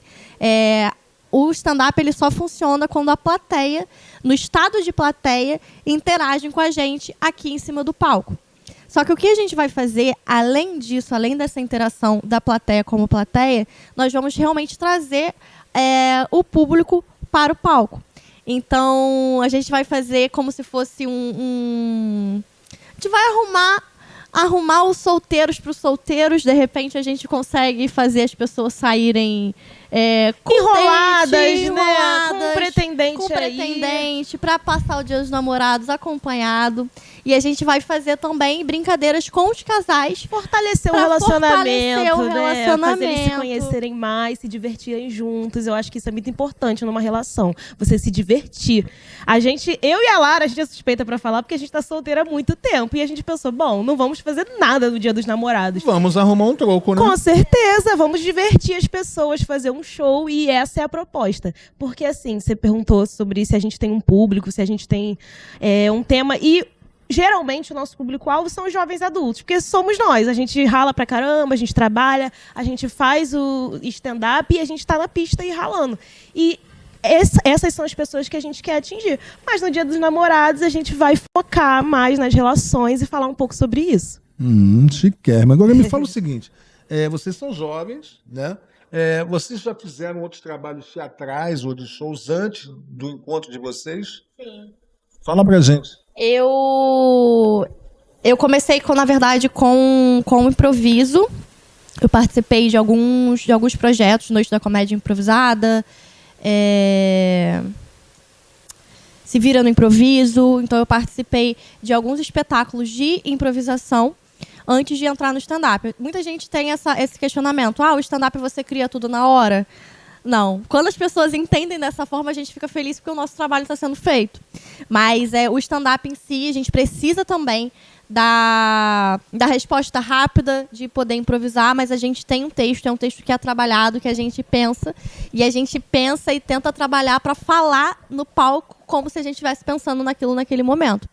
o stand-up ele só funciona quando a plateia, no estado de plateia, interage com a gente aqui em cima do palco. Só que o que a gente vai fazer, além disso, além dessa interação da plateia como plateia, nós vamos realmente trazer o público para o palco. Então, a gente vai fazer como se fosse A gente vai arrumar os solteiros para os solteiros. De repente, a gente consegue fazer as pessoas saírem enroladas, com pretendente para passar o Dia dos Namorados acompanhado. E a gente vai fazer também brincadeiras com os casais. Fortalecer o relacionamento, fazer eles se conhecerem mais, se divertirem juntos. Eu acho que isso é muito importante numa relação. Você se divertir. Eu e a Lara, a gente é suspeita pra falar, porque a gente tá solteira há muito tempo. E a gente pensou, bom, não vamos fazer nada no Dia dos Namorados. Vamos arrumar um troco, né? Com certeza, vamos divertir as pessoas, fazer um show, e essa é a proposta. Porque assim, você perguntou sobre se a gente tem um público, se a gente tem um tema, e geralmente o nosso público-alvo são os jovens adultos, porque somos nós. A gente rala pra caramba, a gente trabalha, a gente faz o stand-up e a gente tá na pista e ralando. E essas são as pessoas que a gente quer atingir. Mas no Dia dos Namorados a gente vai focar mais nas relações e falar um pouco sobre isso. Chiquérrimo. Agora me fala o seguinte, vocês são jovens, né? Vocês já fizeram outros trabalhos teatrais ou de shows antes do encontro de vocês? Sim. Fala pra gente. Eu comecei, na verdade, com improviso. Eu participei de alguns projetos, Noite da Comédia Improvisada, Se Vira no Improviso. Então, eu participei de alguns espetáculos de improvisação antes de entrar no stand-up. Muita gente tem esse questionamento. O stand-up você cria tudo na hora? Não. Quando as pessoas entendem dessa forma, a gente fica feliz porque o nosso trabalho está sendo feito. Mas o stand-up em si, a gente precisa também da resposta rápida, de poder improvisar, mas a gente tem um texto, é um texto que é trabalhado, que a gente pensa, e a gente pensa e tenta trabalhar para falar no palco como se a gente estivesse pensando naquilo naquele momento.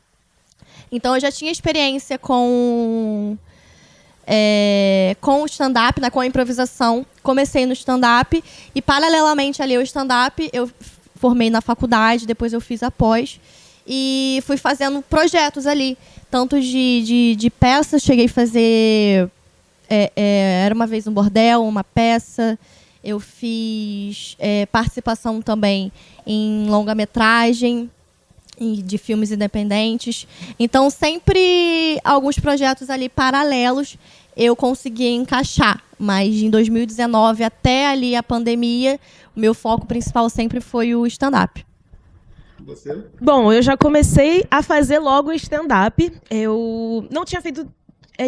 Então, eu já tinha experiência com o stand-up, com a improvisação. Comecei no stand-up e, paralelamente ali ao stand-up, eu formei na faculdade, depois eu fiz a pós e fui fazendo projetos ali, tanto de peças. Cheguei a fazer Era Uma Vez um Bordel, uma peça. Eu fiz participação também em longa-metragem de filmes independentes. Então, sempre alguns projetos ali paralelos eu consegui encaixar. Mas em 2019, até ali a pandemia, o meu foco principal sempre foi o stand-up. Você? Bom, eu já comecei a fazer logo stand-up. Eu não tinha feito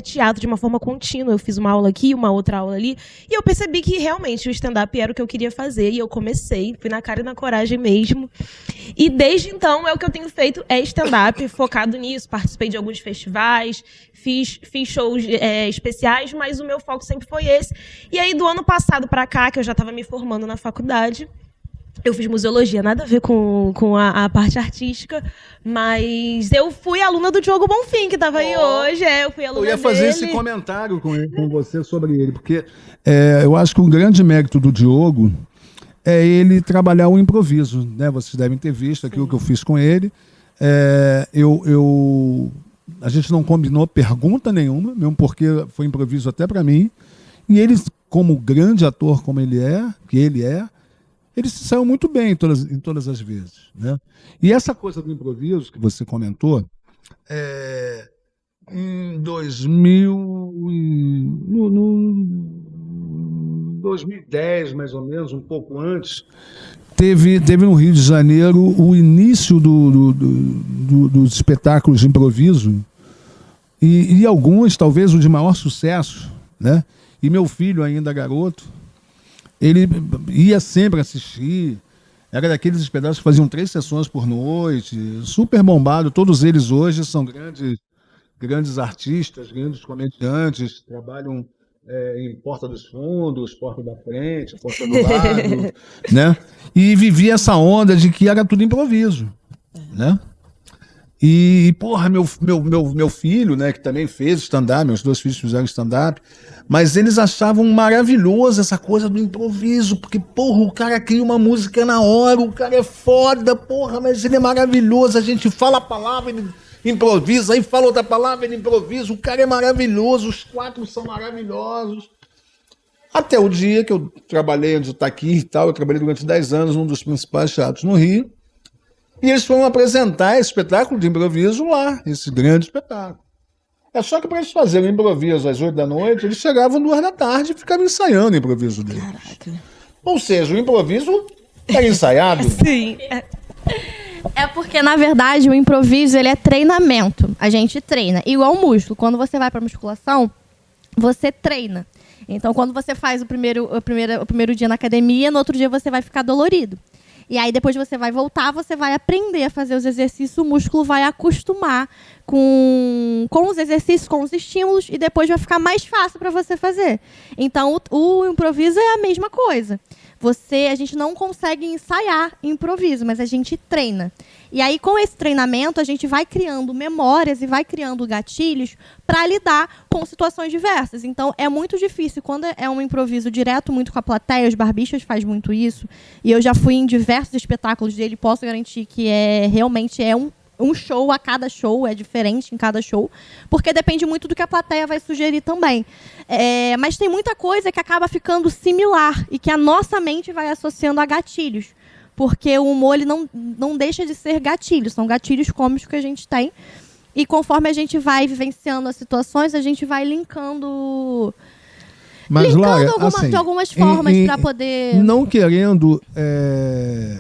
teatro de uma forma contínua. Eu fiz uma aula aqui, uma outra aula ali, e eu percebi que realmente o stand-up era o que eu queria fazer, e eu comecei, fui na cara e na coragem mesmo. E desde então, o que eu tenho feito é stand-up, focado nisso, participei de alguns festivais, fiz shows especiais, mas o meu foco sempre foi esse. E aí, do ano passado pra cá, que eu já estava me formando na faculdade, eu fiz museologia, nada a ver com a parte artística, mas eu fui aluna do Diogo Bonfim, que estava aí hoje. Eu fui aluna dele. Eu ia fazer esse comentário com você sobre ele, porque eu acho que um grande mérito do Diogo é ele trabalhar o improviso, né? Vocês devem ter visto aquilo que eu fiz com ele. A gente não combinou pergunta nenhuma, mesmo porque foi improviso até para mim. E ele, como grande ator como ele se saiu muito bem em todas as vezes, né? E essa coisa do improviso que você comentou, em 2010, mais ou menos, um pouco antes, teve no Rio de Janeiro o início dos espetáculos de improviso e alguns, talvez, o de maior sucesso, né? E meu filho, ainda garoto, ele ia sempre assistir, era daqueles espetáculos que faziam 3 sessões por noite, super bombado. Todos eles hoje são grandes artistas, grandes comediantes, trabalham em Porta dos Fundos, Porta da Frente, Porta do Lado, né? E vivia essa onda de que era tudo improviso, né? E, porra, meu filho, né, que também fez stand-up, meus 2 filhos fizeram stand-up, mas eles achavam maravilhoso essa coisa do improviso, porque, porra, o cara cria uma música na hora, o cara é foda, porra, mas ele é maravilhoso, a gente fala a palavra, ele improvisa, aí fala outra palavra, ele improvisa, o cara é maravilhoso, os 4 são maravilhosos. Até o dia que eu trabalhei onde está aqui e tal, eu trabalhei durante 10 anos num dos principais teatros no Rio, e eles foram apresentar esse espetáculo de improviso lá, esse grande espetáculo. Só que para eles fazerem o improviso às 8 da noite, eles chegavam 2 da tarde e ficavam ensaiando o improviso deles. Caraca. Ou seja, o improviso era ensaiado. Sim. É porque, na verdade, o improviso ele é treinamento. A gente treina. Igual o músculo. Quando você vai para musculação, você treina. Então, quando você faz o primeiro dia na academia, no outro dia você vai ficar dolorido. E aí depois você vai voltar, você vai aprender a fazer os exercícios, o músculo vai acostumar com os exercícios, com os estímulos, e depois vai ficar mais fácil para você fazer. Então o improviso é a mesma coisa. A gente não consegue ensaiar improviso, mas a gente treina. E aí, com esse treinamento, a gente vai criando memórias e vai criando gatilhos para lidar com situações diversas. Então, é muito difícil. Quando é um improviso direto muito com a plateia, os Barbichas faz muito isso, e eu já fui em diversos espetáculos dele, posso garantir que realmente é um show a cada show, é diferente em cada show, porque depende muito do que a plateia vai sugerir também. Mas tem muita coisa que acaba ficando similar e que a nossa mente vai associando a gatilhos, porque o humor ele não deixa de ser gatilho, são gatilhos cômicos que a gente tem, e conforme a gente vai vivenciando as situações, a gente vai linkando... Mas, Lara, de algumas formas para poder... Não querendo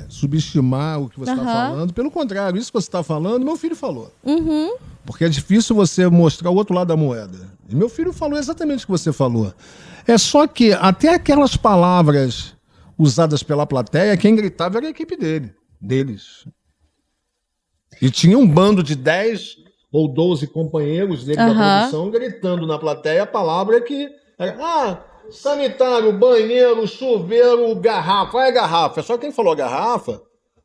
subestimar o que você está falando. Pelo contrário, isso que você está falando, meu filho falou. Uhum. Porque é difícil você mostrar o outro lado da moeda. E meu filho falou exatamente o que você falou. É só que até aquelas palavras usadas pela plateia, quem gritava era a equipe deles. E tinha um bando de 10 ou 12 companheiros dele da produção gritando na plateia a palavra que... sanitário, banheiro, chuveiro, garrafa. É garrafa. Só quem falou garrafa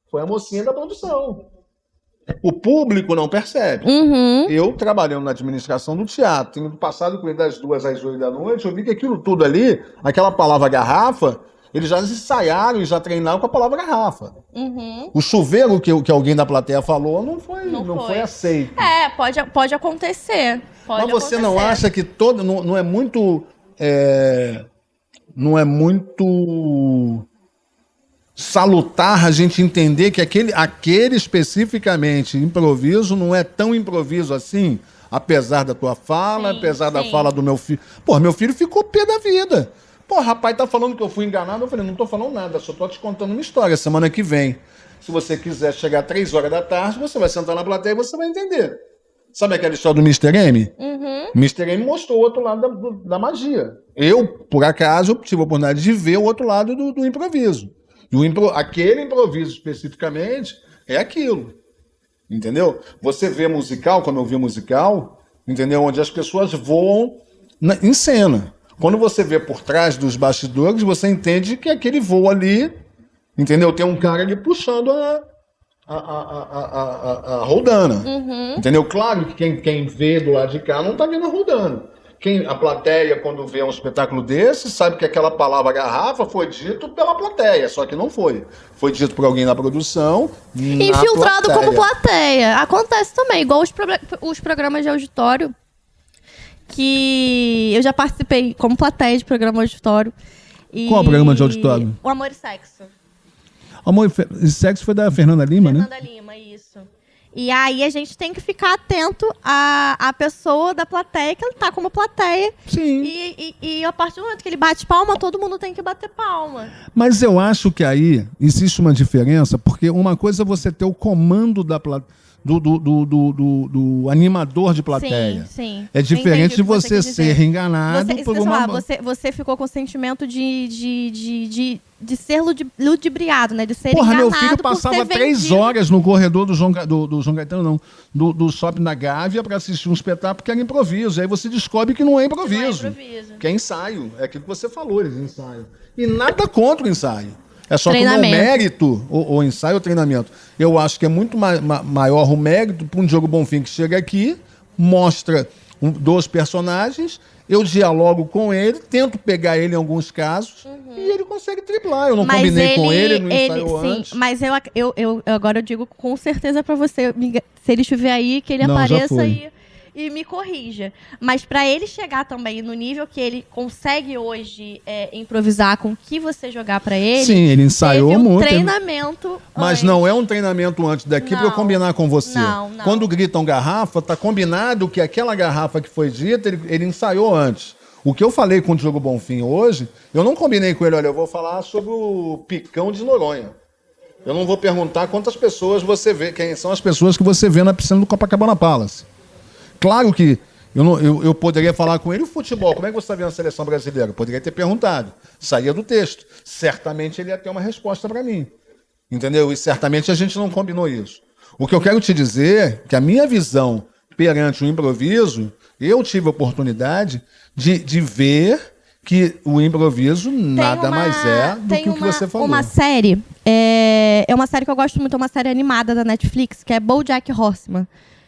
foi a mocinha da produção. O público não percebe. Uhum. Eu, trabalhando na administração do teatro, tendo passado com ele das 2 às 8 da noite, eu vi que aquilo tudo ali, aquela palavra garrafa, eles já ensaiaram e já treinaram com a palavra garrafa. Uhum. O chuveiro que alguém da plateia falou não foi aceito. Pode acontecer. Mas você não acha que não é muito... não é muito salutar a gente entender que aquele especificamente improviso não é tão improviso assim, apesar da tua fala, apesar da fala do meu filho. Pô, meu filho ficou pé da vida. Pô, rapaz, tá falando que eu fui enganado. Eu falei, não tô falando nada, só tô te contando uma história. Semana que vem, se você quiser chegar 3 horas da tarde, você vai sentar na plateia e você vai entender. Sabe aquela história do Mr. M? Uhum. Mr. M mostrou o outro lado da magia. Eu, por acaso, tive a oportunidade de ver o outro lado do improviso. Aquele improviso especificamente é aquilo. Entendeu? Você vê musical, como eu vi musical, entendeu? Onde as pessoas voam em cena. Quando você vê por trás dos bastidores, você entende que aquele voo ali, entendeu? Tem um cara ali puxando a roldana. Entendeu? Claro que quem vê do lado de cá não está vendo a roldana. A plateia, quando vê um espetáculo desse, sabe que aquela palavra garrafa foi dito pela plateia, só que não foi. Foi dito por alguém na produção, infiltrado como plateia. Acontece também, igual os programas de auditório, que eu já participei como plateia de programa de auditório. Qual programa de auditório? O Amor e Sexo. Amor e Sexo foi da Fernanda Lima, né? Fernanda Lima, isso. E aí a gente tem que ficar atento à pessoa da plateia, que ele tá como plateia. Sim. E a partir do momento que ele bate palma, todo mundo tem que bater palma. Mas eu acho que aí existe uma diferença, porque uma coisa é você ter o comando do animador de plateia. Sim. É diferente de você ser enganado por uma... Você ficou com o sentimento de ser ludibriado, né? De ser enganado. Meu filho passava 3 horas no corredor do João Caetano, não, do Shopping da Gávea para assistir um espetáculo que era improviso. Aí você descobre que não é improviso. Que é ensaio. É aquilo que você falou, eles ensaiam. E nada contra o ensaio. É só que o mérito, o ensaio ou treinamento, eu acho que é muito maior o mérito para um Diogo Bonfim que chega aqui, mostra 2 personagens, eu dialogo com ele, tento pegar ele em alguns casos e ele consegue driblar. Eu não combinei com ele no ensaio antes. Mas eu agora eu digo com certeza para você, se ele estiver aí, que ele apareça e me corrija. Mas para ele chegar também no nível que ele consegue hoje improvisar com o que você jogar para ele... Sim, ele ensaiou muito. Treinamento Mas antes. não é um treinamento antes daqui para eu combinar com você. Não. Quando gritam garrafa, tá combinado que aquela garrafa que foi dita, ele ensaiou antes. O que eu falei com o Diogo Bonfim hoje, eu não combinei com ele, olha, eu vou falar sobre o Picão de Noronha. Eu não vou perguntar quantas pessoas você vê, quem são as pessoas que você vê na piscina do Copacabana Palace. Claro que eu poderia falar com ele o futebol. Como é que você está vendo a seleção brasileira? Eu poderia ter perguntado. Saía do texto. Certamente ele ia ter uma resposta para mim. Entendeu? E certamente a gente não combinou isso. O que eu quero te dizer é que a minha visão perante o improviso, eu tive a oportunidade de ver que o improviso nada mais é do que o que você falou. Uma série, é uma série que eu gosto muito, é uma série animada da Netflix, que é BoJack Horseman.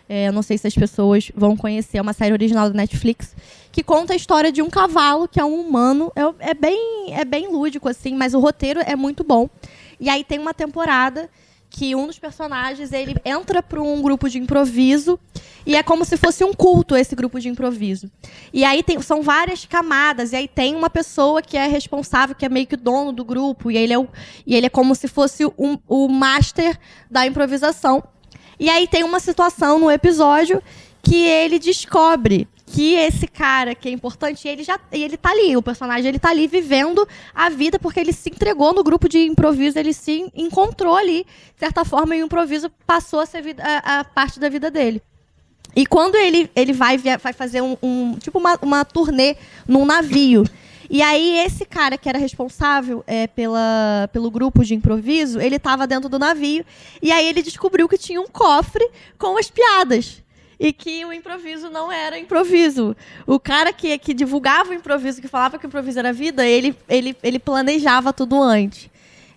Eu não sei se as pessoas vão conhecer, é uma série original da Netflix, que conta a história de um cavalo, que é um humano. É bem lúdico, assim, mas o roteiro é muito bom. E aí tem uma temporada que um dos personagens, ele entra para um grupo de improviso, e é como se fosse um culto esse grupo de improviso. E aí são várias camadas, e aí tem uma pessoa que é responsável, que é meio que o dono do grupo, e ele é como se fosse o master da improvisação. E aí tem uma situação no episódio que ele descobre que esse cara que é importante, ele tá ali, o personagem ele tá ali vivendo a vida porque ele se entregou no grupo de improviso, ele se encontrou ali, de certa forma, e o improviso passou a ser a parte da vida dele. E quando ele vai fazer tipo uma turnê num navio, e aí esse cara que era responsável pelo grupo de improviso, ele estava dentro do navio, e aí ele descobriu que tinha um cofre com as piadas. E que o improviso não era improviso. O cara que divulgava o improviso, que falava que o improviso era vida, ele planejava tudo antes.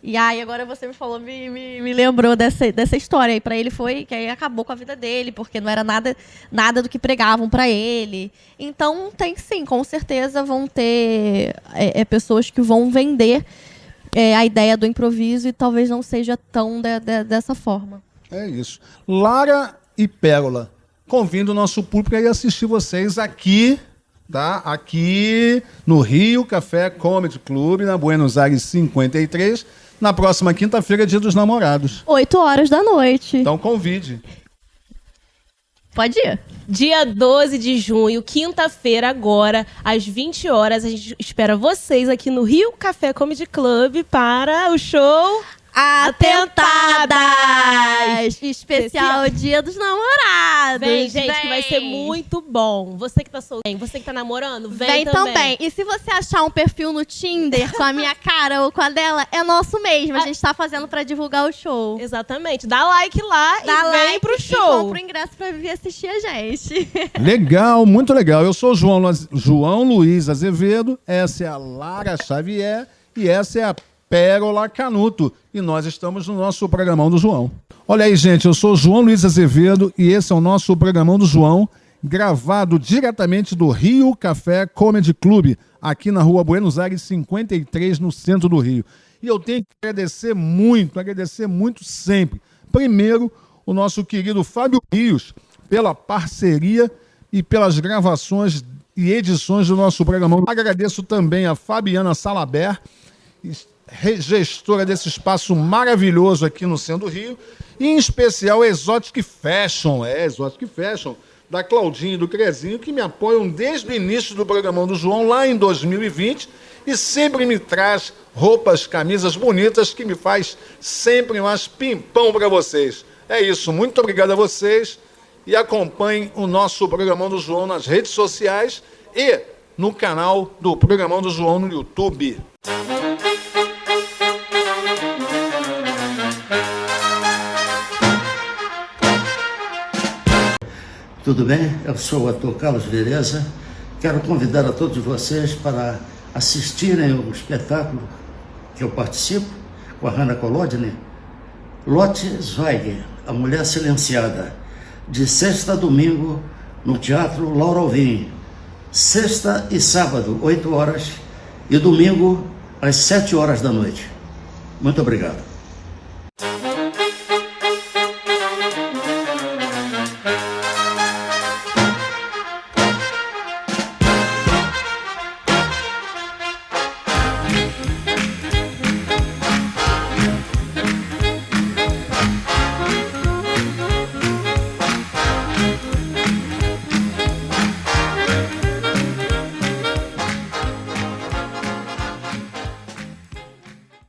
E aí agora você me falou, me lembrou dessa história. E para ele foi que aí acabou com a vida dele, porque não era nada do que pregavam para ele. Então tem sim, com certeza vão ter pessoas que vão vender a ideia do improviso e talvez não seja tão dessa forma. É isso. Lara e Pérola, convido o nosso público a ir assistir vocês aqui, tá? Aqui no Rio Café Comedy Club, na Buenos Aires 53, na próxima quinta-feira, Dia dos Namorados. 20h. Então convide. Pode ir. Dia 12 de junho, quinta-feira agora, às 20 horas, a gente espera vocês aqui no Rio Café Comedy Club para o show... Atentadas! Especial Dia dos Namorados. Vem, gente, que vai ser muito bom. Você que tá solteiro, você que tá namorando, vem também. E se você achar um perfil no Tinder com a minha cara ou com a dela, é nosso mesmo. A gente tá fazendo pra divulgar o show. Exatamente. Dá like lá e vem pro show. E compra o ingresso pra vir assistir a gente. Legal, muito legal. Eu sou João Luiz Azevedo, essa é a Lara Xavier e essa é a Pérola Canuto. E nós estamos no nosso Programão do João. Olha aí, gente, eu sou João Luiz Azevedo e esse é o nosso Programão do João, gravado diretamente do Rio Café Comedy Club, aqui na rua Buenos Aires 53, no centro do Rio. E eu tenho que agradecer muito sempre. Primeiro, o nosso querido Fábio Rios, pela parceria e pelas gravações e edições do nosso Programão. Agradeço também a Fabiana Salaber, gestora desse espaço maravilhoso aqui no centro do Rio, e em especial a Exotic Fashion, da Claudinha e do Crezinho, que me apoiam desde o início do Programão do João, lá em 2020, e sempre me traz roupas, camisas bonitas, que me faz sempre mais pimpão para vocês. É isso, muito obrigado a vocês, e acompanhem o nosso Programão do João nas redes sociais e no canal do Programão do João no YouTube. Tudo bem? Eu sou o ator Carlos Vereza. Quero convidar a todos vocês para assistirem o espetáculo que eu participo com a Hannah Kolodny, Lotte Zweig, A Mulher Silenciada, de sexta a domingo no Teatro Laura Alvim. Sexta e sábado, 8 horas, e domingo às 7 horas da noite. Muito obrigado.